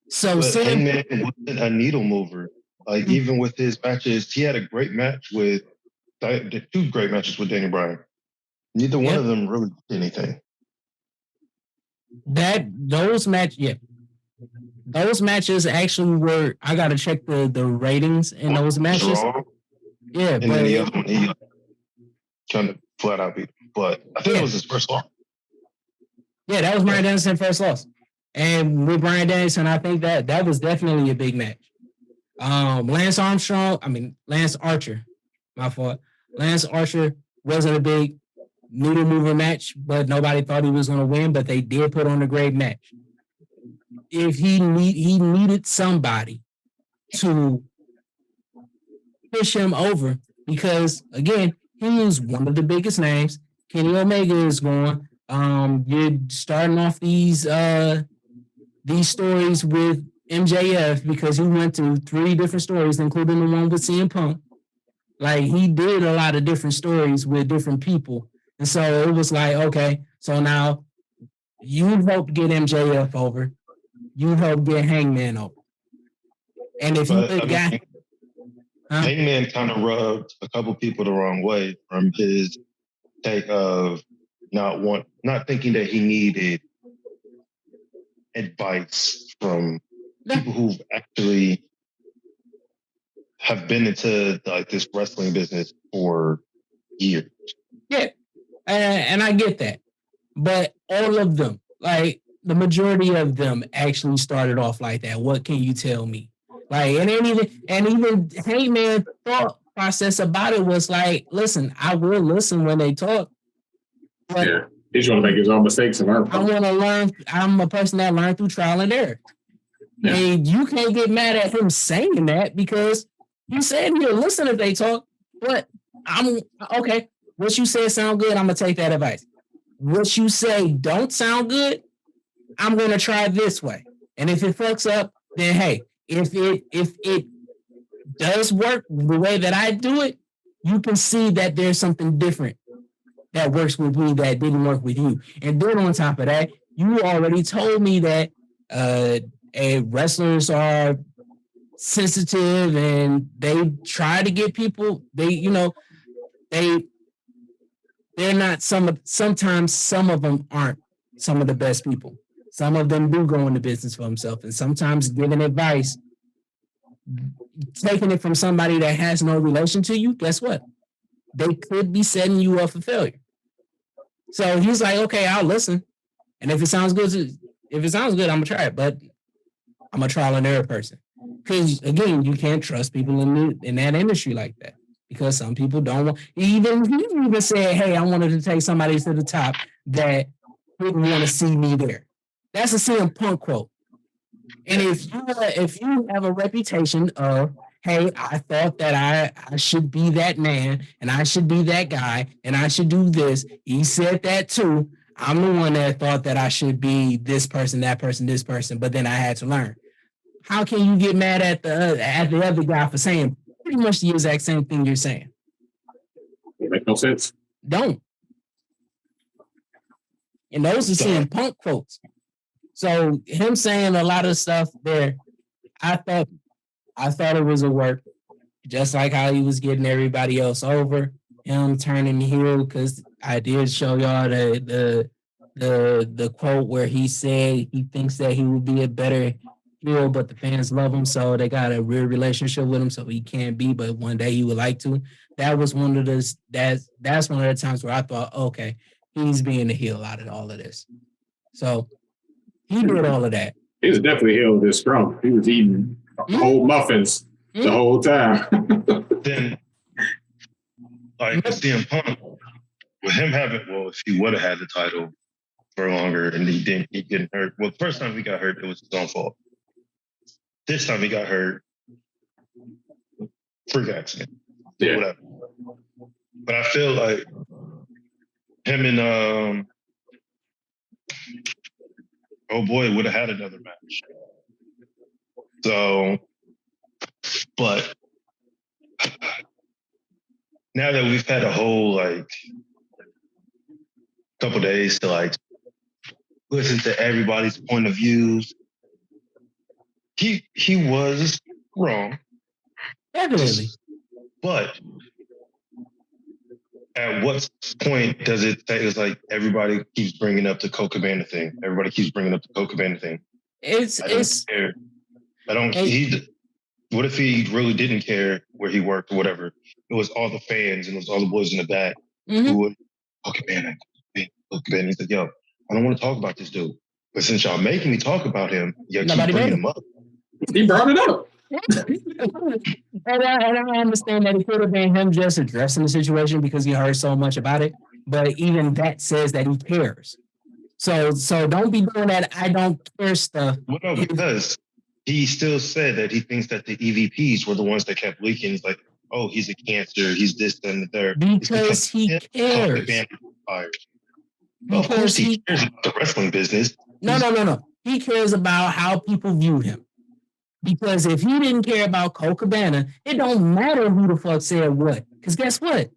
So but Hangman wasn't a needle mover. Like even with his matches, he had a great match with two great matches with Daniel Bryan. Neither one of them really did anything. Those matches actually were. I gotta check the ratings in those matches. Raw, yeah, and then the other one he kind of flat out beat him. But I think it was his first loss. Yeah, that was Bryan Danielson's first loss. And with Bryan Danielson, I think that was definitely a big match. Lance Archer, my fault. Lance Archer wasn't a big needle mover match, but nobody thought he was going to win, but they did put on a great match. If he needed somebody to push him over, because again, he was one of the biggest names. Kenny Omega is gone. You're starting off these stories with MJF because he went to 3 different stories, including the one with CM Punk. Like he did a lot of different stories with different people. And so it was like, okay, so now you help get MJF over. You help get Hangman over. And if you put Hangman kind of rubbed a couple people the wrong way from his take of not thinking that he needed advice from people who actually have been into like this wrestling business for years. Yeah, and I get that, but all of them, like the majority of them, actually started off like that. What can you tell me? Like, and even Hangman thought process about it was like, listen, I will listen when they talk. But yeah, he's going to make his own mistakes and learn. I want to learn. I'm a person that learned through trial and error. Yeah. And you can't get mad at him saying that because he said he'll listen if they talk. But I'm okay. What you said sound good. I'm gonna take that advice. What you say don't sound good. I'm gonna try this way. And if it fucks up, then hey, if it does work the way that I do it, you can see that there's something different that works with me that didn't work with you. And then on top of that, you already told me that wrestlers are sensitive and they try to get people. They're not sometimes some of them aren't some of the best people. Some of them do go into business for themselves, and sometimes giving advice, taking it from somebody that has no relation to you, guess what? They could be setting you up for failure. So he's like, okay, I'll listen. And if it sounds good, I'm gonna try it, but I'm a trial and error person. Because again, you can't trust people in that industry like that. Because some people don't want. He even said, "Hey, I wanted to take somebody to the top that didn't want to see me there." That's a CM Punk quote. And if you have a reputation of, "Hey, I thought that I should be that man, and I should be that guy, and I should do this," he said that too. I'm the one that thought that I should be this person, that person, this person, but then I had to learn. How can you get mad at the other guy for saying pretty much the exact same thing you're saying? It makes no sense. Don't. And those are CM Punk quotes. So him saying a lot of stuff there, I thought it was a work, just like how he was getting everybody else over. Him turning heel, because I did show y'all the quote where he said he thinks that he would be a better heel, but the fans love him, so they got a real relationship with him, so he can't be, but one day he would like to. That was one of the that's one of the times where I thought, okay, he's being the heel out of all of this. So he did all of that. He was definitely heel with this scrum. He was eating whole muffins the whole time. Then, like the CM Punk, with him if he would have had the title for longer and he didn't hurt. Well, the first time he got hurt, it was his own fault. This time he got hurt, freak accident. Yeah. Whatever. But I feel like him and oh boy would have had another match. So, but now that we've had a whole couple days to listen to everybody's point of views, he was wrong. Definitely. But at what point does it say it's like everybody keeps bringing up the Colt Cabana thing? Everybody keeps bringing up the Colt Cabana thing. I don't care. What if he really didn't care where he worked or whatever? It was all the fans and it was all the boys in the back who would, Colt Cabana. He said, yo, I don't want to talk about this dude. But since y'all making me talk about him, y'all keep bringing him up. He brought it up. And I understand that it could have been him just addressing the situation because he heard so much about it. But even that says that he cares. So don't be doing that I don't care stuff. Well, no, because he still said that he thinks that the EVPs were the ones that kept leaking. He's like, oh, he's a cancer, he's this, and the third. Because he cares. Well, of course he cares about the wrestling business. No. He cares about how people view him. Because if he didn't care about Colt Cabana, it don't matter who the fuck said what. Because guess what?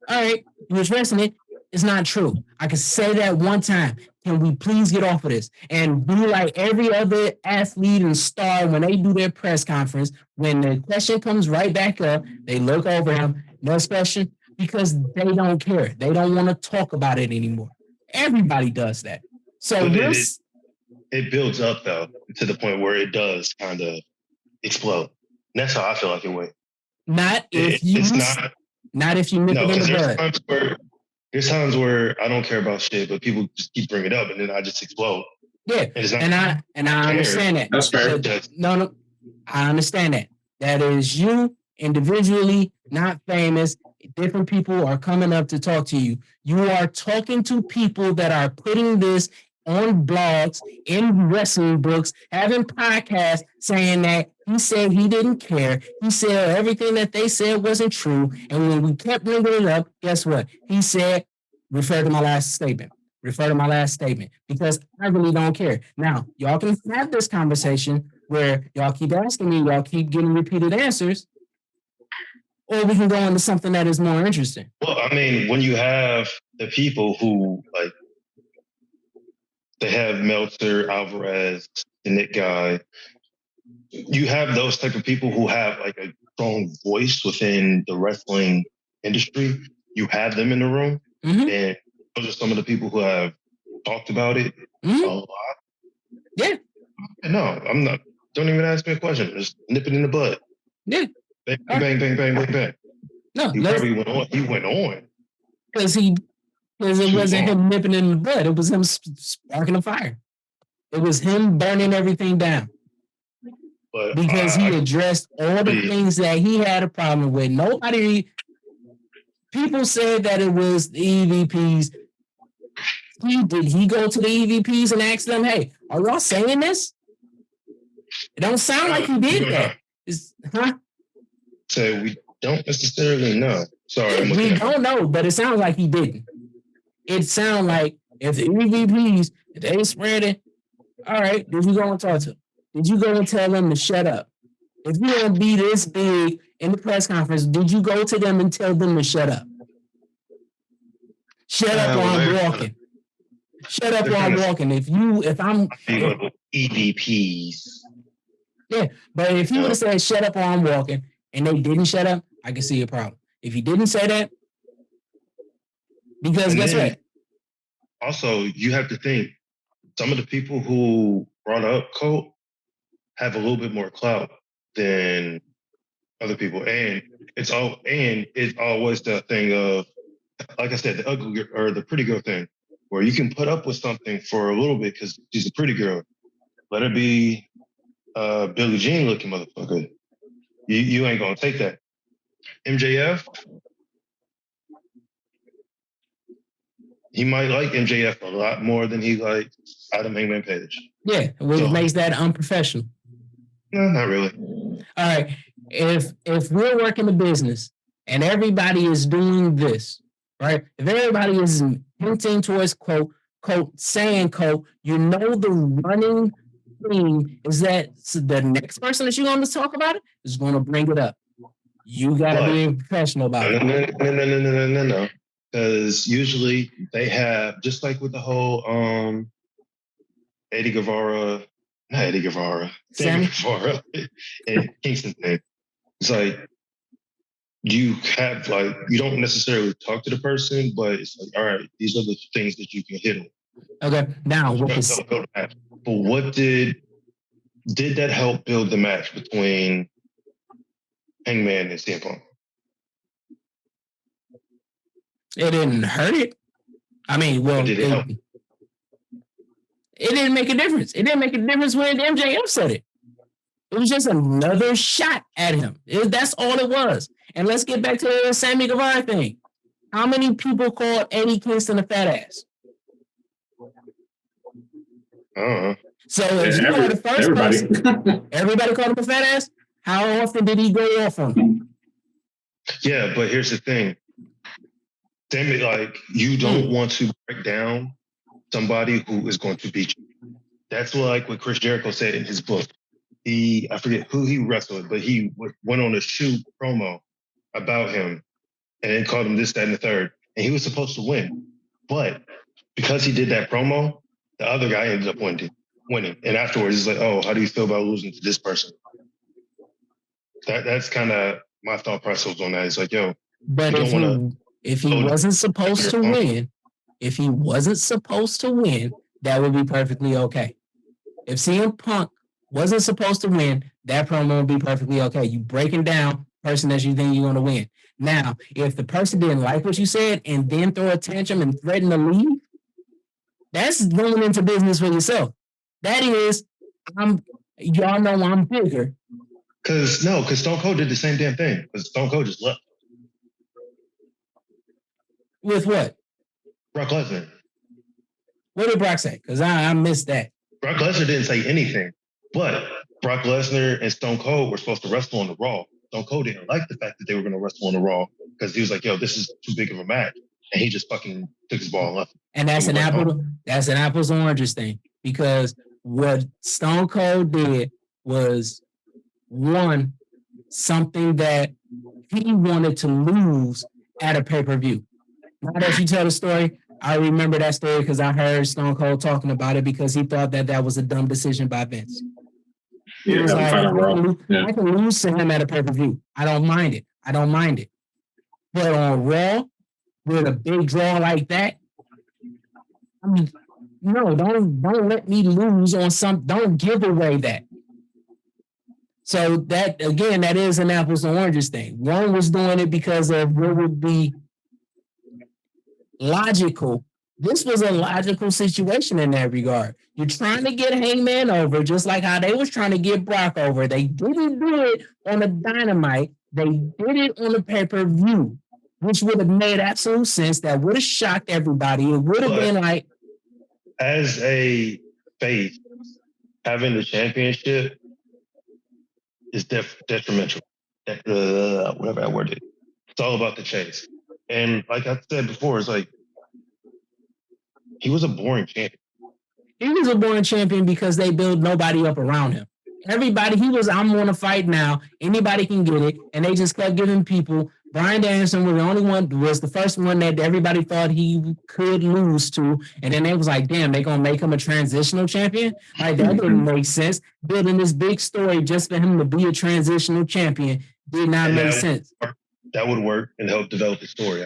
All right, he was wrestling it. It's not true. I can say that one time. Can we please get off of this? And be like every other athlete and star when they do their press conference, when the question comes right back up, they look over him, next question, because they don't care. They don't want to talk about it anymore. Everybody does that. So it builds up though to the point where it does kind of explode. And that's how I feel like it went. Not if you nip it in the bud. There's times where I don't care about shit, but people just keep bringing it up, and then I just explode. Yeah, and I understand that. That's fair. No, I understand that. That is you individually, not famous. Different people are coming up to talk to you. You are talking to people that are putting this on blogs, in wrestling books, having podcasts saying that he said he didn't care. He said everything that they said wasn't true. And when we kept bringing it up, guess what? He said, refer to my last statement. Refer to my last statement. Because I really don't care. Now, y'all can have this conversation where y'all keep asking me, y'all keep getting repeated answers, or we can go into something that is more interesting. Well, I mean, when you have the people who they have Meltzer, Alvarez, the Nick guy. You have those type of people who have a strong voice within the wrestling industry. You have them in the room, and those are some of the people who have talked about it a lot. Yeah. No, I'm not. Don't even ask me a question. Just nip it in the bud. Yeah. Bang, bang, bang, bang, bang, bang. No, he probably went on. He went on. Because it wasn't him nipping in the bud. It was him sparking a fire. It was him burning everything down. But, because he addressed all the things that he had a problem with. People said that it was the EVPs. Did he go to the EVPs and ask them, hey, are y'all saying this? It don't sound like he did that. So we don't necessarily know. Sorry. We don't know, but it sounds like he didn't. It sounds like if the EVPs, if they spread it, all right, did you go and talk to them? Did you go and tell them to shut up? If you're going to be this big in the press conference, did you go to them and tell them to shut up? Shut up while I'm walking. Shut up while I'm walking. If I'm EVPs. Yeah, but if you would have said shut up while I'm walking and they didn't shut up, I can see a problem. If you didn't say that, because guess what? Also, you have to think some of the people who brought up Colt have a little bit more clout than other people. And it's always the thing of, like I said, the ugly or the pretty girl thing, where you can put up with something for a little bit because she's a pretty girl. Let her be Billie Jean looking motherfucker. You ain't gonna take that. MJF, he might like MJF a lot more than he likes Adam Hangman Page. Yeah, which makes that unprofessional. No, not really. All right. If we're working the business and everybody is doing this, right? If everybody is hinting towards quote quote saying, quote, you know, the running thing is that the next person that you're going to talk about it is going to bring it up. You got to be professional about it. No. Because usually they have, just like with the whole Sammy Guevara and Kingston thing. It's like you have you don't necessarily talk to the person, but it's like, all right, these are the things that you can hit on. Okay, now but what did that help build the match between Hangman and CM Punk? It didn't hurt it. I mean, well, it didn't make a difference. It didn't make a difference when MJF said it. It was just another shot at him. That's all it was. And let's get back to the Sammy Guevara thing. How many people called Eddie Kingston a fat ass? So if you were the first person, everybody called him a fat ass. How often did he go off on him? Yeah, but here's the thing. Sammy, you don't want to break down somebody who is going to beat you. That's what Chris Jericho said in his book. I forget who he wrestled, but he went on a shoot promo about him and then called him this, that, and the third. And he was supposed to win. But because he did that promo, the other guy ended up winning. And afterwards, he's like, oh, how do you feel about losing to this person? That's kind of my thought process on that. It's like, yo, but if he wasn't supposed to win, that would be perfectly okay. If CM Punk wasn't supposed to win, that promo would be perfectly okay. You breaking down person that you think you're going to win. Now, if the person didn't like what you said and then throw a tantrum and threaten to leave, that's going into business for yourself. That is, y'all know I'm bigger. Because Stone Cold did the same damn thing. Because Stone Cold just left. With what? Brock Lesnar. What did Brock say? Because I missed that. Brock Lesnar didn't say anything. But Brock Lesnar and Stone Cold were supposed to wrestle on the Raw. Stone Cold didn't like the fact that they were going to wrestle on the Raw because he was like, yo, this is too big of a match. And he just fucking took his ball and left. And that's an apples and oranges thing. Because what Stone Cold did was, one, something that he wanted to lose at a pay-per-view. Now that you tell the story, I remember that story because I heard Stone Cold talking about it because he thought that was a dumb decision by Vince. Yeah, I can lose to him at a pay-per-view. I don't mind it. But on Raw, with a big draw like that, I mean, no, don't let me lose on don't give away that. So that, again, that is an apples and oranges thing. One was doing it because of what would be logical. This was a logical situation in that regard. You're trying to get Hangman over, just like how they was trying to get Brock over. They didn't do it on a Dynamite. They did it on a pay-per-view, which would have made absolute sense. That would have shocked everybody. It would have been like... As a face, having the championship is detrimental. Whatever that word is. It's all about the chase. And like I said before, it's like, he was a boring champion. He was a boring champion because they built nobody up around him. Everybody, I'm going to fight now. Anybody can get it. And they just kept giving people. Bryan Danielson was the first one that everybody thought he could lose to. And then they was like, damn, they going to make him a transitional champion? Like, that didn't make sense. Building this big story just for him to be a transitional champion did not make sense. That would work and help develop the story.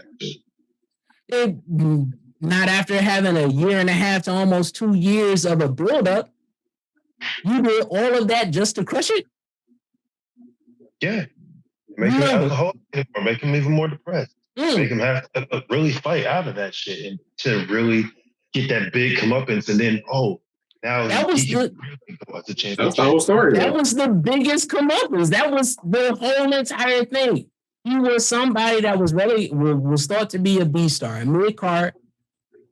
Not after having a year and a half to almost 2 years of a build-up. You did all of that just to crush it? Yeah. Make him alcoholic or make him even more depressed. Make him have to really fight out of that shit and to really get that big comeuppance. And then, now that's the whole story. That was the biggest comeuppance. That was the whole entire thing. He was somebody that was thought to be a B-star, a mid-card,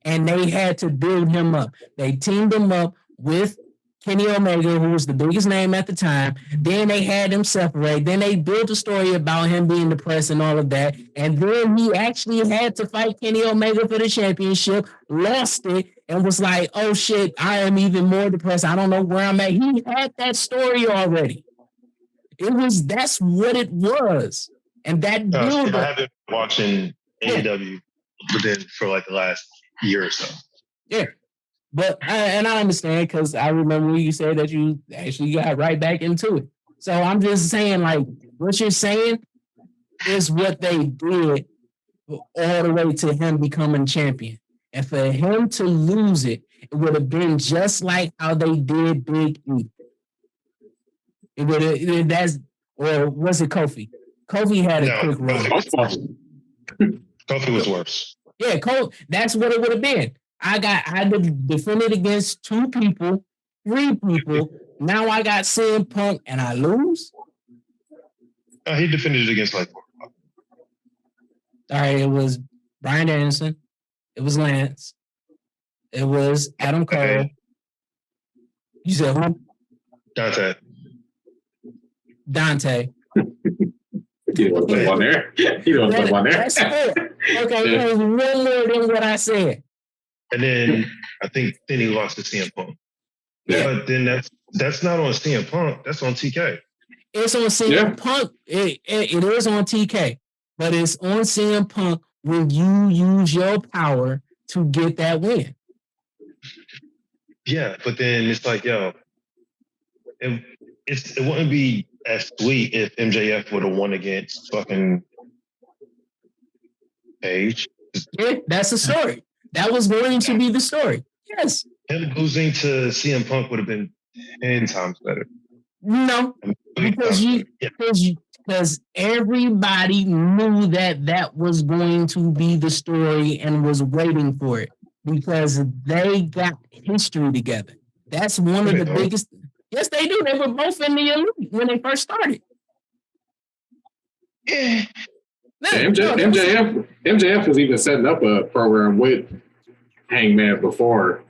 and they had to build him up. They teamed him up with Kenny Omega, who was the biggest name at the time. Then they had them separate. Then they built a story about him being depressed and all of that. And then he actually had to fight Kenny Omega for the championship, lost it, and was like, oh shit, I am even more depressed. I don't know where I'm at. He had that story already. That's what it was. And that build. I have been watching AEW for like the last year or so. Yeah. But I understand because I remember you said that you actually got right back into it. So I'm just saying, like, what you're saying is what they did all the way to him becoming champion. And for him to lose it, it would have been just like how they did Big E. It would have, or was it Kofi? Kofi had a quick run. Kofi was worse. Yeah, that's what it would have been. I defended against 2 people, 3 people. Now I got CM Punk and I lose. He defended against like. All right, it was Bryan Danielson. It was Lance. It was Adam Cole. Okay. You said who? Dante. You don't put on there. You don't put on there. That's it. Okay, it was one more than what I said. And then I think he lost to CM Punk. Yeah. But then that's not on CM Punk. That's on TK. It's on CM Punk. It is on TK. But it's on CM Punk when you use your power to get that win. Yeah, but then it's like, it wouldn't be as sweet if MJF would have won against fucking Page. Yeah, that's the story. That was going to be the story. Yes. Him losing to CM Punk would have been 10 times better. No, because everybody knew that was going to be the story and was waiting for it because they got history together. That's one of the biggest. Yes, they do. They were both in the elite when they first started. Yeah. MJF was even setting up a program with Hangman before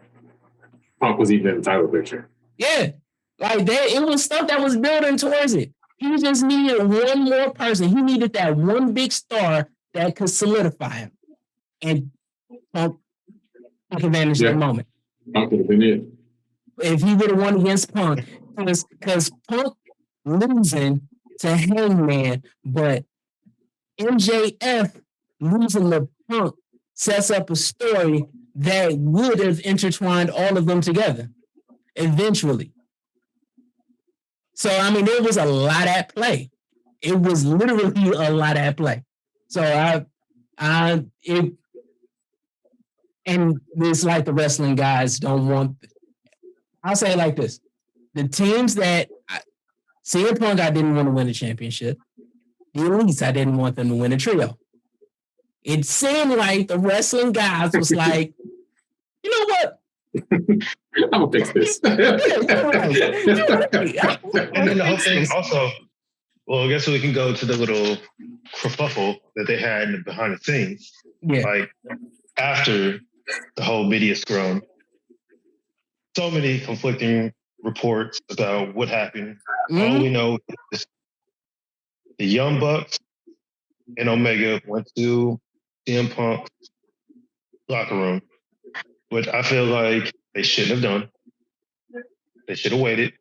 Punk was even in the title picture. Yeah. Like that, it was stuff that was building towards it. He just needed one more person. He needed that one big star that could solidify him. And Punk took advantage of the moment. Punk would have been it. If he would have won against Punk, because Punk losing to Hangman, but MJF losing to Punk sets up a story that would have intertwined all of them together eventually. So, I mean, there was a lot at play. It was literally a lot at play. So, and it's like the wrestling guys don't want. I'll say it like this: the teams that CM Punk, I didn't want to win a championship. The Elites, I didn't want them to win a trio. It seemed like the wrestling guys was like, you know what? I'm gonna fix this. And then the whole thing also, well, I guess we can go to the little kerfuffle that they had behind the scenes. Yeah. Like after the whole media scrum, so many conflicting reports about what happened. All we know is the Young Bucks and Omega went to CM Punk's locker room, which I feel like they shouldn't have done. They should have waited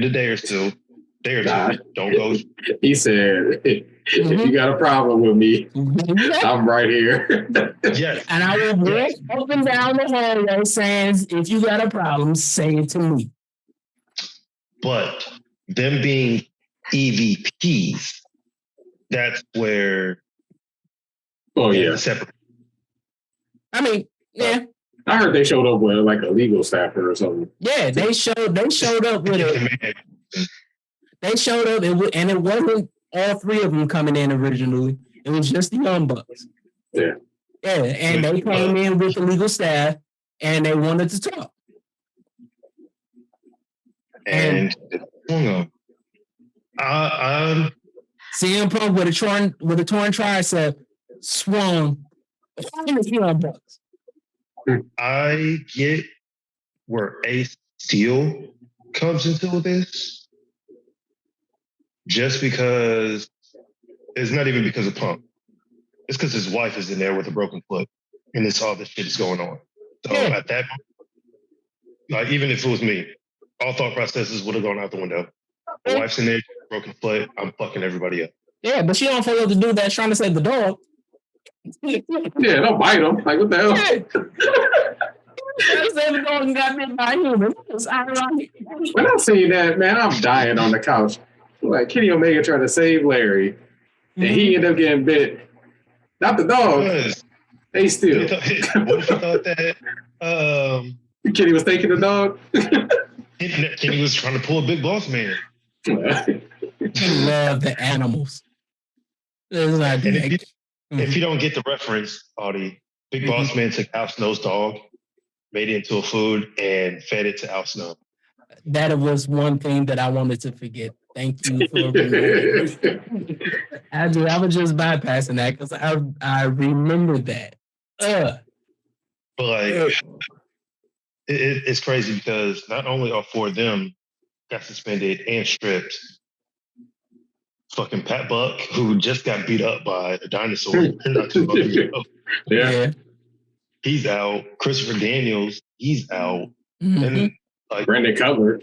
a day or two. Don't go. He said, if you got a problem with me, I'm right here. Yes. And I will walk up and down the hallway saying, if you got a problem, say it to me. But them being EVPs, that's where. Oh, yeah. Separate. I mean, yeah. I heard they showed up with like a legal staffer or something. Yeah, they showed up with it. They showed up, and it wasn't all 3 of them coming in originally. It was just the Young Bucks. Yeah. Yeah, and they came in with the legal staff, and they wanted to talk. And CM Punk with a torn tricep swung in the Young Bucks. I get where Ace Steel comes into this, just because it's not even because of Punk. It's because his wife is in there with a broken foot, and it's all this shit is going on. So at that, like, even if it was me, all thought processes would have gone out the window. My wife's in there, broken foot. I'm fucking everybody up. Yeah, but she don't follow the dude that's trying to save the dog. Yeah, don't bite him. Like, what the hell? Trying to save the dog and got bit by a human. It's ironic. When I see that, man, I'm dying on the couch. Like Kenny Omega trying to save Larry, and he ended up getting bit. Not the dog. They still. What if you thought that Kenny was taking the dog? Kenny was trying to pull a big boss man. Kenny loved the animals. It's not if you don't get the reference, Audie, Big Boss Man took Al Snow's dog, made it into a food, and fed it to Al Snow. That was one thing that I wanted to forget. Thank you for remembering. I was just bypassing that because I remembered that. But like, it's crazy because not only are four of them got suspended and stripped, fucking Pat Buck, who just got beat up by a dinosaur not too long ago. Yeah. He's out. Christopher Daniels, he's out. Mm-hmm. And Brandon Cutler.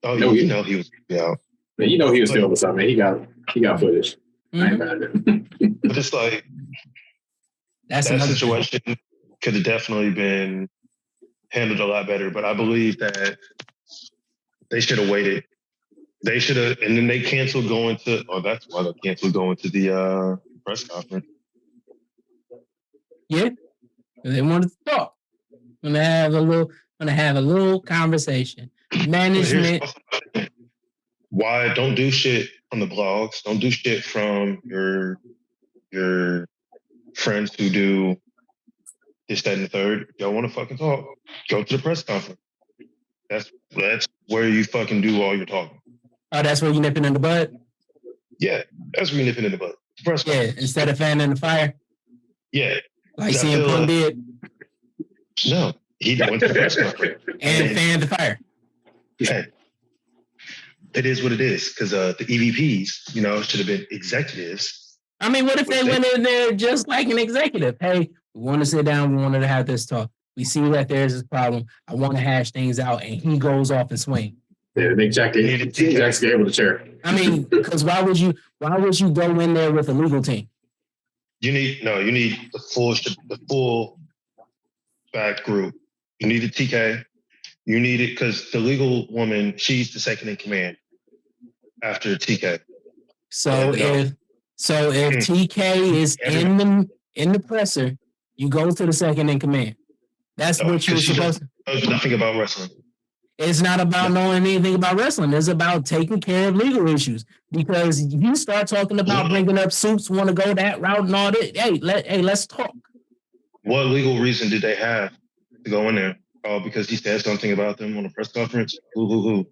Oh, no, you know he was out. Man, you know he was filming something. He got footage. Mm-hmm. I ain't mad at it. But it's like that situation could have definitely been handled a lot better. But I believe that they should have waited. They should have, and then they canceled going to. Oh, that's why they canceled going to the press conference. Yeah, they wanted to talk. Gonna have a little conversation. Management. Why don't do shit from the blogs? Don't do shit from your friends who do this, that, and the third. If y'all want to fucking talk, go to the press conference. That's where you fucking do all your talking. Oh, that's where you nipping in the bud? Yeah, that's where you nipping in the bud. Press conference. Yeah, instead of fanning the fire? Yeah. Like CM Punk did? No, he went to the press conference. And fanned the fire. Yeah. It is what it is, because the EVPs, should have been executives. I mean, what if they went in there just like an executive? Hey, we want to sit down. We wanted to have this talk. We see that there's this problem. I want to hash things out. And he goes off and swing. Yeah, Nick Jackson gave him the chair. I mean, because why would you go in there with a legal team? You need the full back group. You need a TK. You need it because the legal woman, she's the second in command after TK. So if TK is in the presser, you go to the second in command. That's what you're supposed to. Knows nothing about wrestling. It's not about knowing anything about wrestling. It's about taking care of legal issues. Because you start talking about bringing up suits, want to go that route and all that. Hey, let's talk. What legal reason did they have to go in there? Oh, because he said something about them on a press conference? Who?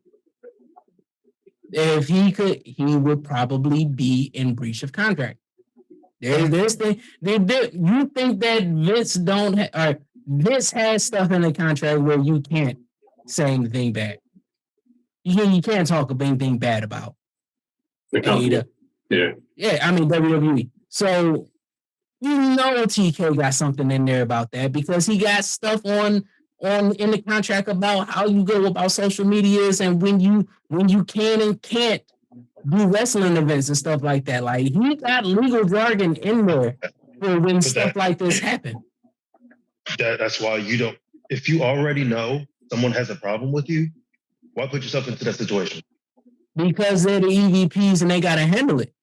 If he could, he would probably be in breach of contract. There's thing. You think that Vince has stuff in the contract where you can't say anything bad. You can't talk anything bad about the company. Yeah, I mean WWE. So TK got something in there about that because he got stuff on in the contract about how you go about social medias and when you can and can't do wrestling events and stuff like that. Like he got legal jargon in there for when stuff like this happen. That's why you don't. If you already know someone has a problem with you, why put yourself into that situation? Because they're the EVPs and they got to handle it.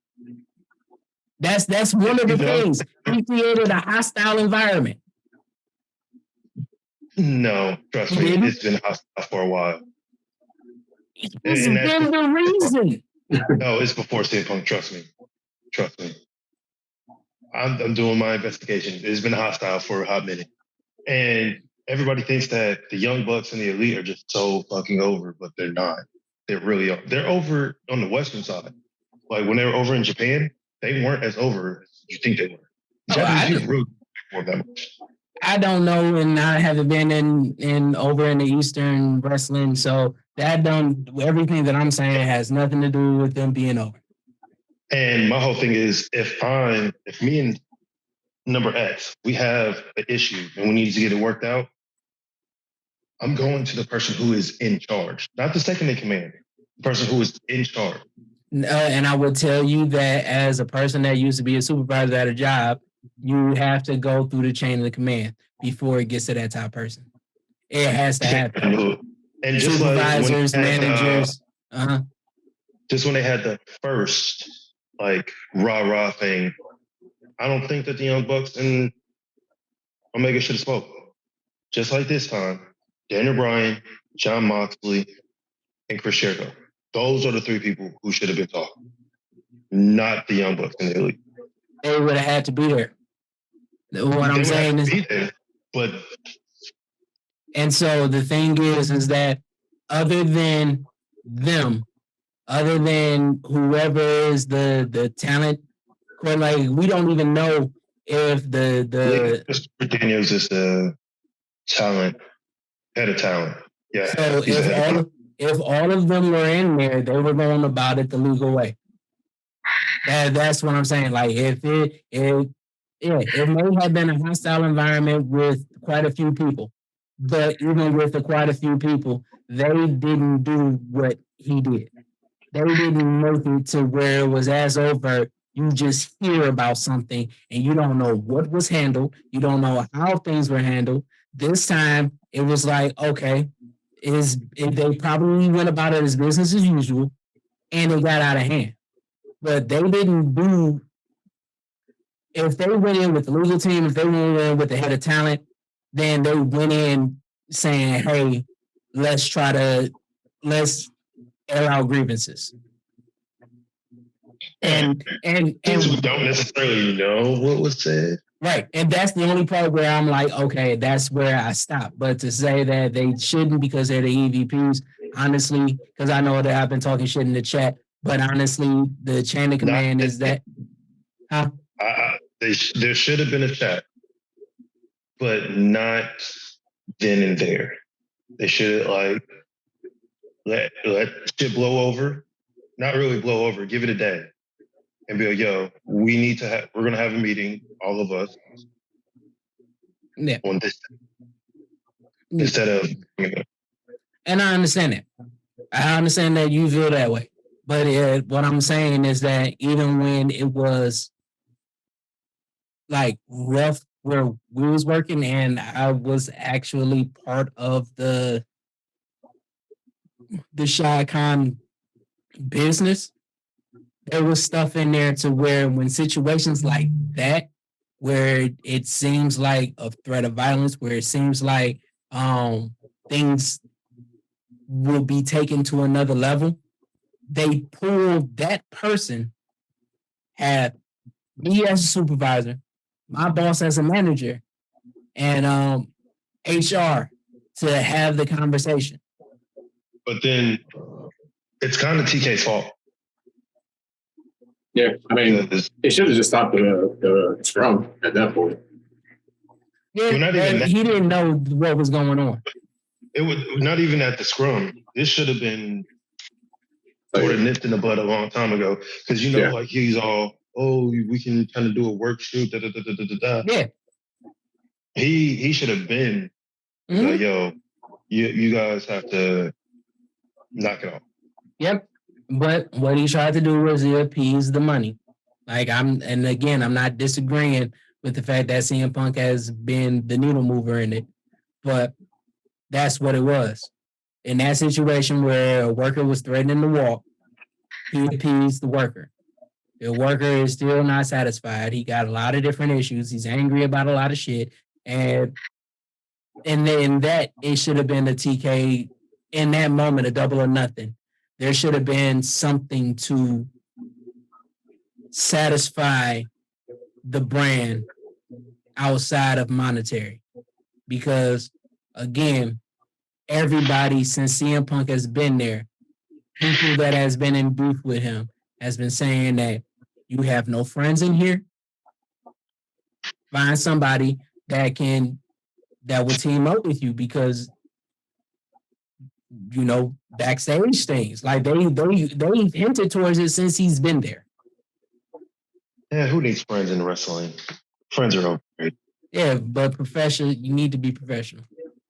That's one of the things. He created a hostile environment. No, trust me, it's been hostile for a while. It's been the reason. No, it's before CM Punk. Trust me. I'm doing my investigation. It's been hostile for a hot minute, and everybody thinks that the Young Bucks and the Elite are just so fucking over, but they're not. They really are. They're over on the Western side. Like when they were over in Japan, they weren't as over as you think they were. Japanese people really weren't that much. I don't know, and I haven't been in over in the Eastern wrestling, so that don't everything that I'm saying has nothing to do with them being over. And my whole thing is, if me and number X, we have an issue and we need to get it worked out, I'm going to the person who is in charge, not the second in command, the person who is in charge. And I would tell you that as a person that used to be a supervisor at a job, you have to go through the chain of the command before it gets to that top person. It has to happen. And just supervisors, like managers. Just when they had the first like rah thing, I don't think that the Young Bucks and Omega should have spoke. Just like this time, Daniel Bryan, John Moxley, and Chris Jericho. Those are the three people who should have been talking, not the Young Bucks in the Elite. They would have had to be there. What I'm saying is, but and so the thing is that other than them, other than whoever is the talent, like we don't even know if the Mr. Daniels is the talent, head of talent. Yeah. So if all of them were in there, they were going about it the legal way. That's what I'm saying. Like it may have been a hostile environment with quite a few people, but even with quite a few people, they didn't do what he did. They didn't make it to where it was as overt. You just hear about something and you don't know what was handled. You don't know how things were handled. This time it was like, okay, they probably went about it as business as usual and it got out of hand. But they didn't do, if they went in with the legal team, if they went in with the head of talent, then they went in saying, hey, let's air out grievances. And we don't necessarily know what was said. Right. And that's the only part where I'm like, okay, that's where I stop. But to say that they shouldn't because they're the EVPs, honestly, because I know that I've been talking shit in the chat, but honestly, the chain of command is that. Huh? There should have been a chat, but not then and there. They should let shit blow over. Not really blow over. Give it a day, and be like, "Yo, we're gonna have a meeting, all of us, on this instead of." And I understand that. I understand that you feel that way, but what I'm saying is that even when it was like rough where we was working, and I was actually part of the Shah Khan business, there was stuff in there to where when situations like that, where it seems like a threat of violence, where it seems like things will be taken to another level, they pulled that person, had me as a supervisor, my boss as a manager, and HR to have the conversation. But then it's kind of TK's fault. Yeah, I mean, it should have just stopped the scrum at that point. Yeah, he didn't know what was going on. It was not even at the scrum. This should have been sort of nipped in the bud a long time ago. Because, like he's all, we can kind of do a work shoot, Yeah. He should have been like, yo, you guys have to knock it off. Yep. But what he tried to do was appease the money. I'm not disagreeing with the fact that CM Punk has been the needle mover in it, but that's what it was. In that situation where a worker was threatening to walk, he appeased the worker. The worker is still not satisfied. He got a lot of different issues. He's angry about a lot of shit. And then that it should have been a TK in that moment, a double or nothing. There should have been something to satisfy the brand outside of monetary. Because, again, everybody since CM Punk has been there, people that has been in beef with him, has been saying that you have no friends in here. Find somebody that can that would team up with you because backstage things. Like they hinted towards it since he's been there. Yeah, who needs friends in wrestling? Friends are overrated. Yeah, but professional, you need to be professional.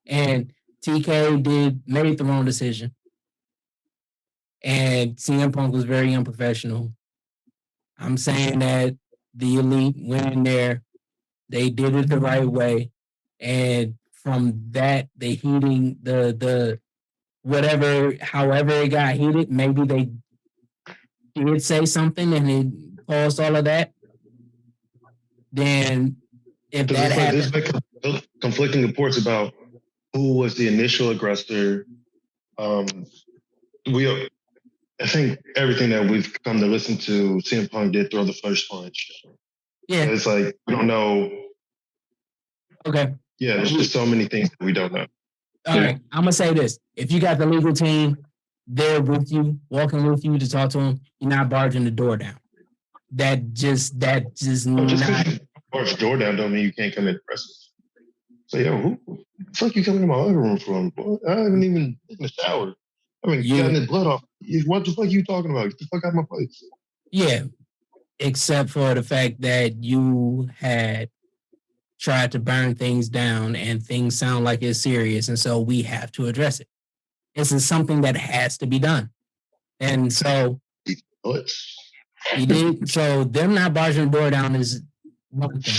And TK made the wrong decision. And CM Punk was very unprofessional. I'm saying that the Elite went in there, they did it the right way, and from that, the heating, the whatever, however it got heated, maybe they did say something and it caused all of that. Then, if that happened, there's been conflicting reports about who was the initial aggressor. I think everything that we've come to listen to, CM Punk did throw the first punch. Yeah, it's like we don't know. Okay. Yeah, there's just so many things that we don't know. All right, I'm gonna say this: if you got the legal team there with you, walking with you to talk to them, you're not barging the door down. That just not. Just because you barge the door down don't mean you can't come in and press it. So who the fuck you coming to my living room from? Boy, I haven't even taken a shower. I haven't gotten his blood off. What the fuck are you talking about? Get the fuck out of my place. Yeah, except for the fact that you had tried to burn things down and things sound like it's serious, and so we have to address it. This is something that has to be done. And so he did. So them not barging the door down is one thing.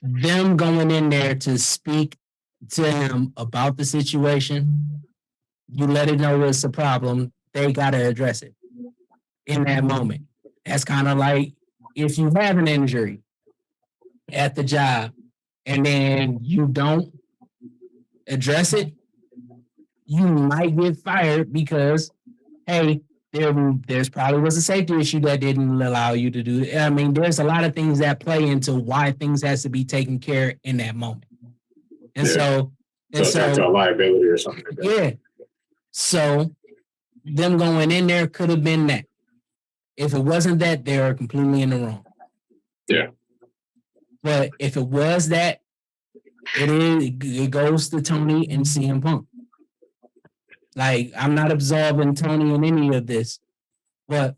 Them going in there to speak to him about the situation, you let it know it's a problem, they got to address it in that moment. That's kind of like if you have an injury at the job and then you don't address it, you might get fired because, hey, there's probably was a safety issue that didn't allow you to do it. I mean, there's a lot of things that play into why things has to be taken care in that moment. And so a liability or something like that. Yeah. So them going in there could have been that. If it wasn't that, they are completely in the wrong. Yeah. But if it was that, it goes to Tony and CM Punk. Like, I'm not absolving Tony in any of this, but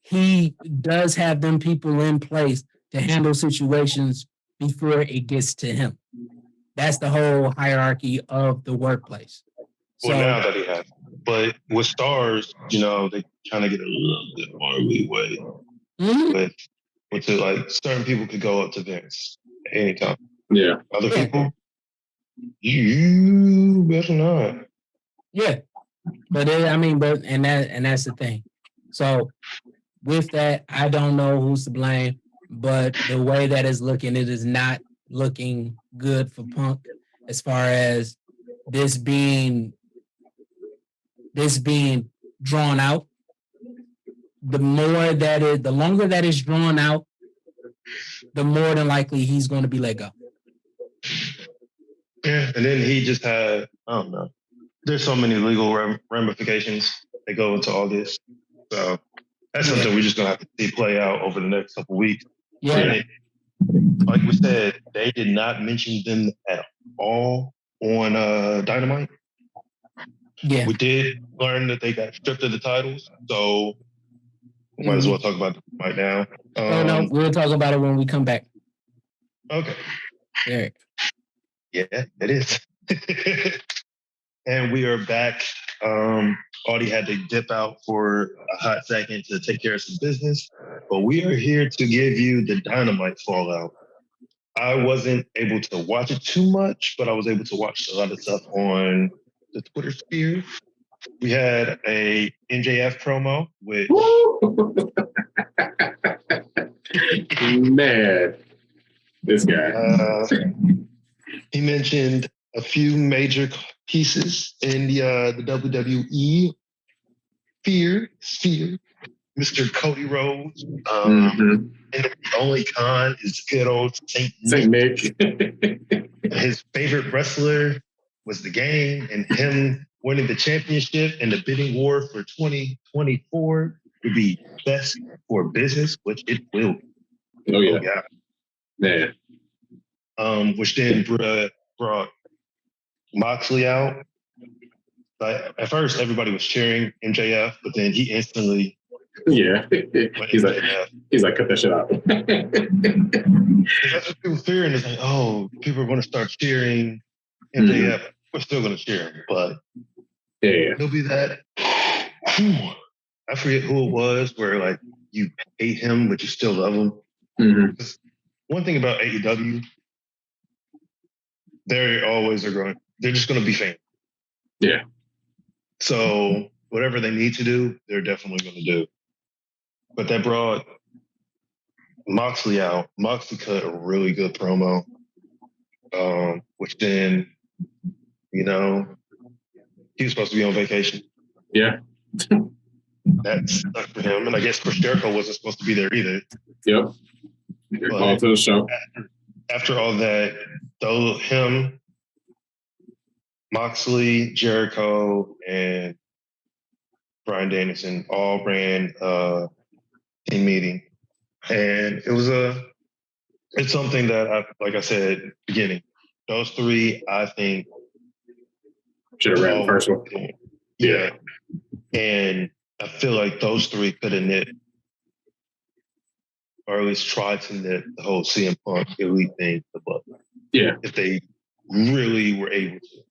he does have them people in place to handle situations before it gets to him. That's the whole hierarchy of the workplace. Well, now that he has, but with stars, they kind of get a little bit more leeway. With it, like certain people could go up to Vince anytime. Yeah. Other people, you better not. Yeah, but that's the thing. So with that, I don't know who's to blame, but the way that it's looking, it is not looking good for Punk as far as this being drawn out. The longer that is drawn out, the more than likely he's going to be let go. Yeah, and then he just had, I don't know. There's so many legal ramifications that go into all this. So that's something we're just going to have to see play out over the next couple of weeks. Yeah. Like we said, they did not mention them at all on Dynamite. Yeah. We did learn that they got stripped of the titles, so we might as well talk about it right now. No, we'll talk about it when we come back. Okay. Yeah. Yeah, it is. And we are back. Audie had to dip out for a hot second to take care of some business, but we are here to give you the Dynamite fallout. I wasn't able to watch it too much, but I was able to watch a lot of stuff on the Twitter sphere. We had a MJF promo, which man, this guy. He mentioned a few major pieces in the WWE sphere. Mr. Cody Rhodes. And the only con is good old Saint Nick. His favorite wrestler was the game, and him winning the championship and the bidding war for 2024 would be best for business, which it will be. Oh, yeah. Man. which then brought Moxley out. Like, at first, everybody was cheering MJF, but then he instantly Yeah. He's like, cut that shit out. That's what people fearing is like, oh, people are going to start cheering MJF. Mm-hmm. We're still going to cheer him, but it'll be that. I forget who it was where like you hate him, but you still love him. Mm-hmm. One thing about AEW, they always are going. They're just going to be fans. Yeah. So whatever they need to do, they're definitely going to do. But that brought Moxley out. Moxley cut a really good promo, which then, he was supposed to be on vacation. Yeah. That sucked for him. And I guess Chris Jericho wasn't supposed to be there either. Yep. Called to the show. After all that, though, him, Moxley, Jericho, and Bryan Danielson all ran a team meeting. And it's something that, like I said at the beginning, those three, I think, should have ran the first one. Yeah. And I feel like those three could have knit, or at least tried to knit the whole CM Punk Elite thing above. Yeah. If they really were able to.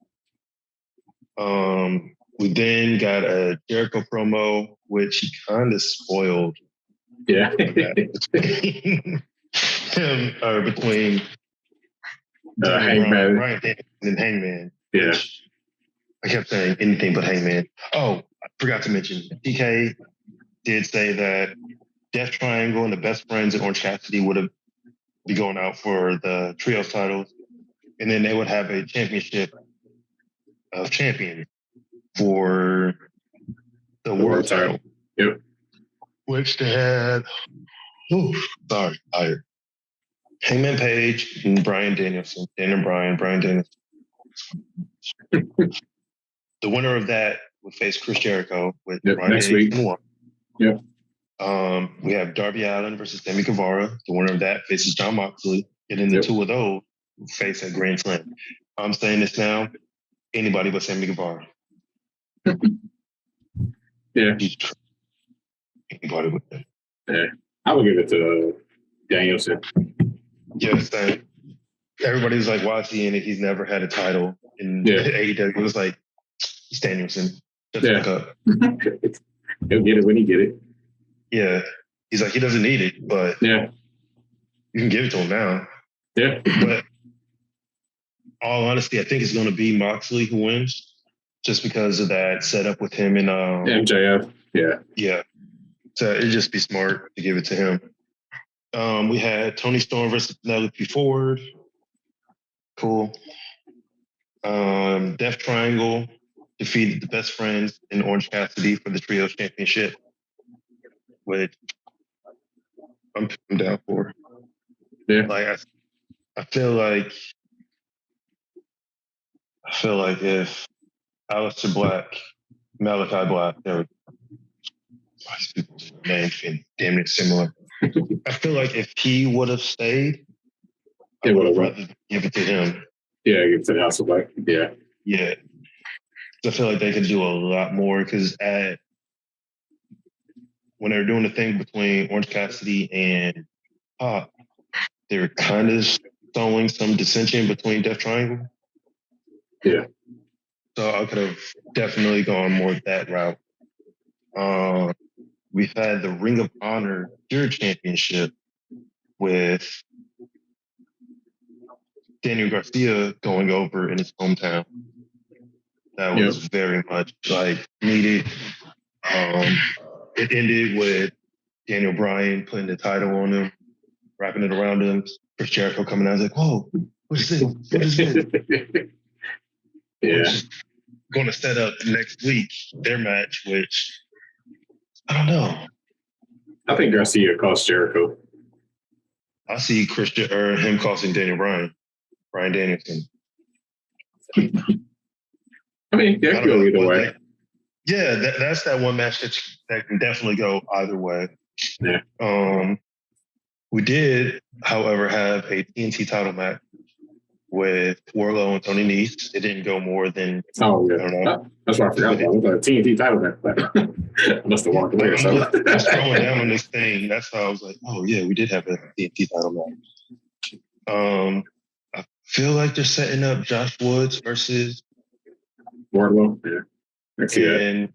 We then got a Jericho promo, which kind of spoiled. Yeah. Between Hangman. Bryan Danielson and Hangman. Yeah. I kept saying anything but Hangman. Oh, I forgot to mention, TK did say that Death Triangle and the Best Friends and Orange Cassidy would be going out for the trios titles, and then they would have a championship of champions for the world title. Yep. Which they had. Tired. Hangman Page and Bryan Danielson. Bryan Danielson. The winner of that would face Chris Jericho with Bryan next week. Yep. We have Darby Allin versus Sammy Guevara. The winner of that faces Jon Moxley. And then the two of those face at Grand Slam. I'm saying this now. Anybody but Sammy Guevara. Yeah. Anybody but that. Yeah. I would give it to Danielson. Yeah, same. Everybody was like, why is he in it? He's never had a title in AEW. It was like, it's Danielson. Shut the fuck up. He'll get it when he get it. Yeah. He's like, he doesn't need it, but you can give it to him now. Yeah. But all honesty, I think it's going to be Moxley who wins just because of that setup with him and MJF. Yeah. Yeah. So it'd just be smart to give it to him. We had Tony Storm versus Penelope Ford. Cool. Death Triangle defeated the Best Friends and Orange Cassidy for the Trios Championship, which I'm down for. Yeah. Like I feel like if Aleister Black, Malachi Black, people's names damn near similar. I feel like if he would have stayed, I would have rather give it to him. Yeah, give it to Aleister Black. Yeah. Yeah. I feel like they could do a lot more because when they were doing the thing between Orange Cassidy and Pop, they were kind of showing some dissension between Death Triangle. Yeah. So I could have definitely gone more that route. We've had the Ring of Honor Pure Championship with Daniel Garcia going over in his hometown. That was very much like needed. It ended with Daniel Bryan putting the title on him, wrapping it around him. Chris Jericho coming out. I was like, whoa, what is this? What is this? Yeah. Going to set up next week their match, which I don't know. I think Garcia cost Jericho. I see him costing Bryan Danielson. I mean, that could go either way. That's that one match that can definitely go either way. Yeah. We did, however, have a TNT title match with Wardlow and Tony Nese. It didn't go more than Oh, yeah. I don't know. That's what I forgot about. It was a TNT title match. I must have walked away or something. I'm scrolling down on this thing. That's how I was like, oh, yeah, we did have a TNT title match. I feel like they're setting up Josh Woods versus Wardlow. Yeah. And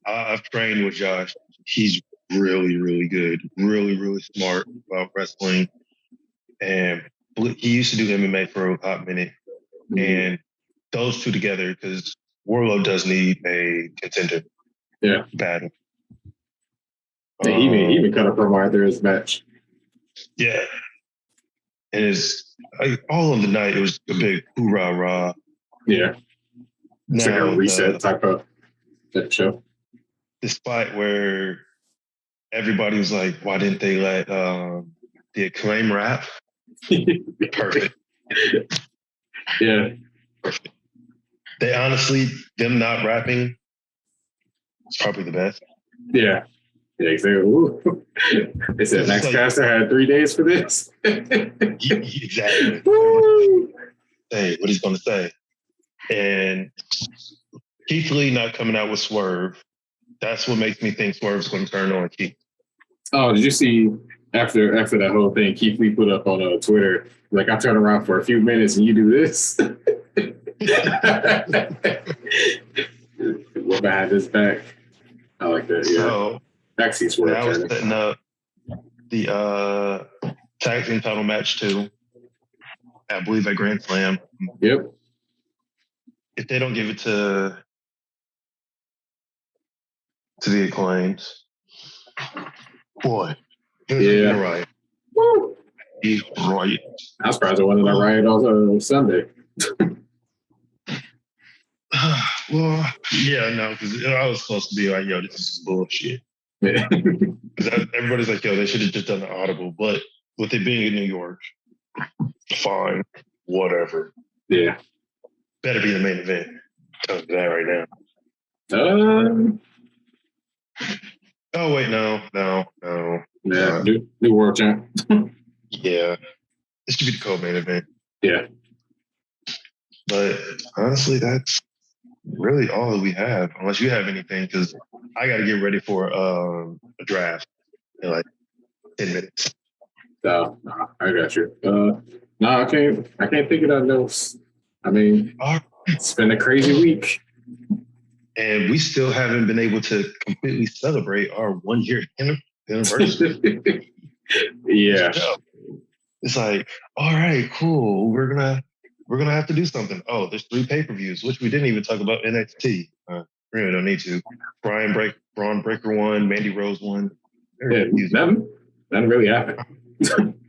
I've trained with Josh. He's really, really good. Really, really smart about wrestling. And he used to do MMA for a hot minute. Mm-hmm. And those two together, because Wardlow does need a contender. Yeah. Battle. Yeah, he even cut a promo after his match. Yeah. And it's all of the night, it was a big hoorah rah. Yeah. It's like a reset type of show. The spot where everybody was like, why didn't they let the Acclaim rap? Perfect. Yeah. Perfect. They honestly, them not rapping is probably the best. Yeah. Yeah, exactly. They said Max Caster had 3 days for this. Exactly. Hey, what he's going to say. And Keith Lee not coming out with Swerve. That's what makes me think Swerve's going to turn on Keith. Oh, did you see after that whole thing, Keith Lee put up on Twitter, like, I turn around for a few minutes and you do this? We're behind his back. I like that, yeah. So, Backseat Swerve. I was setting up the tag team title match too. I believe at Grand Slam. Yep. If they don't give it to the Acclaimed, boy, yeah, right. Woo. He's right. I'm surprised it wasn't a riot on Sunday. Well, yeah, no, because I was supposed to be like, yo, this is bullshit. Yeah. Everybody's like, yo, they should have just done the audible. But with it being in New York, fine, whatever. Yeah. Better be the main event. Tell you that right now. Oh, wait, no. Yeah, new world champ. Yeah. This should be the co-main event. Yeah. But honestly, that's really all that we have, unless you have anything, because I got to get ready for a draft in like 10 minutes. No, I got you. No, I can't think of that notes. I mean, it's been a crazy week. And we still haven't been able to completely celebrate our 1 year anniversary. Yeah. It's like, all right, cool. We're gonna have to do something. Oh, there's 3 pay-per-views, which we didn't even talk about NXT. We really don't need to. Braun Breaker won, Mandy Rose won. Yeah, nothing really happened.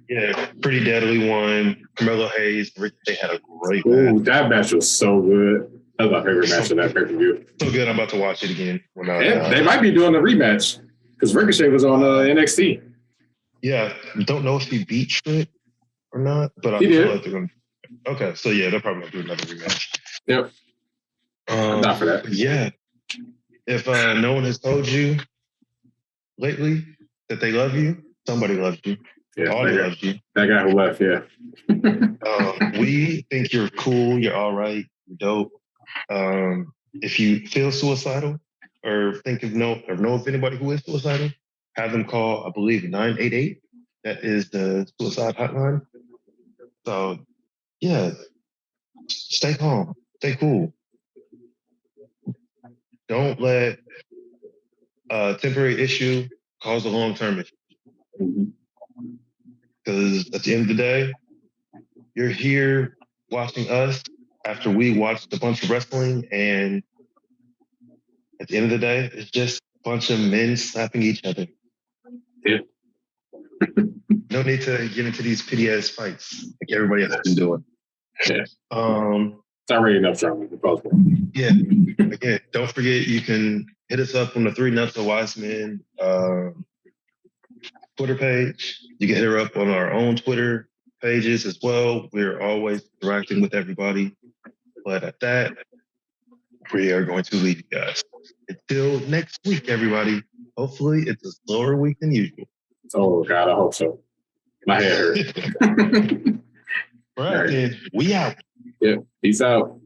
Yeah, Pretty Deadly won. Carmelo Hayes, they had a great match. That match was so good. That was my favorite match of that pay-per-view. So good, I'm about to watch it again. They might be doing a rematch because Ricochet was on NXT. Yeah, don't know if he beat Trick or not, but I feel like they're going to. Okay, so yeah, they're probably going to do another rematch. Yep. I'm not for that. Yeah. If no one has told you lately that they love you, somebody loves you. Yeah, All loves you. That guy who left, yeah. We think you're cool, you're all right, you're dope. If you feel suicidal or know of anybody who is suicidal, have them call, I believe, 988. That is the suicide hotline. So, yeah, stay calm, stay cool. Don't let a temporary issue cause a long-term issue. Because at the end of the day, you're here watching us after we watched a bunch of wrestling, and at the end of the day, it's just a bunch of men slapping each other. Yeah. No need to get into these pity-ass fights like everybody else has been doing. Yeah. It's already enough drama. Yeah. Again, don't forget you can hit us up on the 3 Nuts of Wise Men Twitter page. You can hit her up on our own Twitter pages as well. We're always interacting with everybody. But at that, we are going to leave you guys. Until next week, everybody. Hopefully, it's a slower week than usual. Oh, God, I hope so. My head hurt. All right, then. We out. Yeah. Peace out.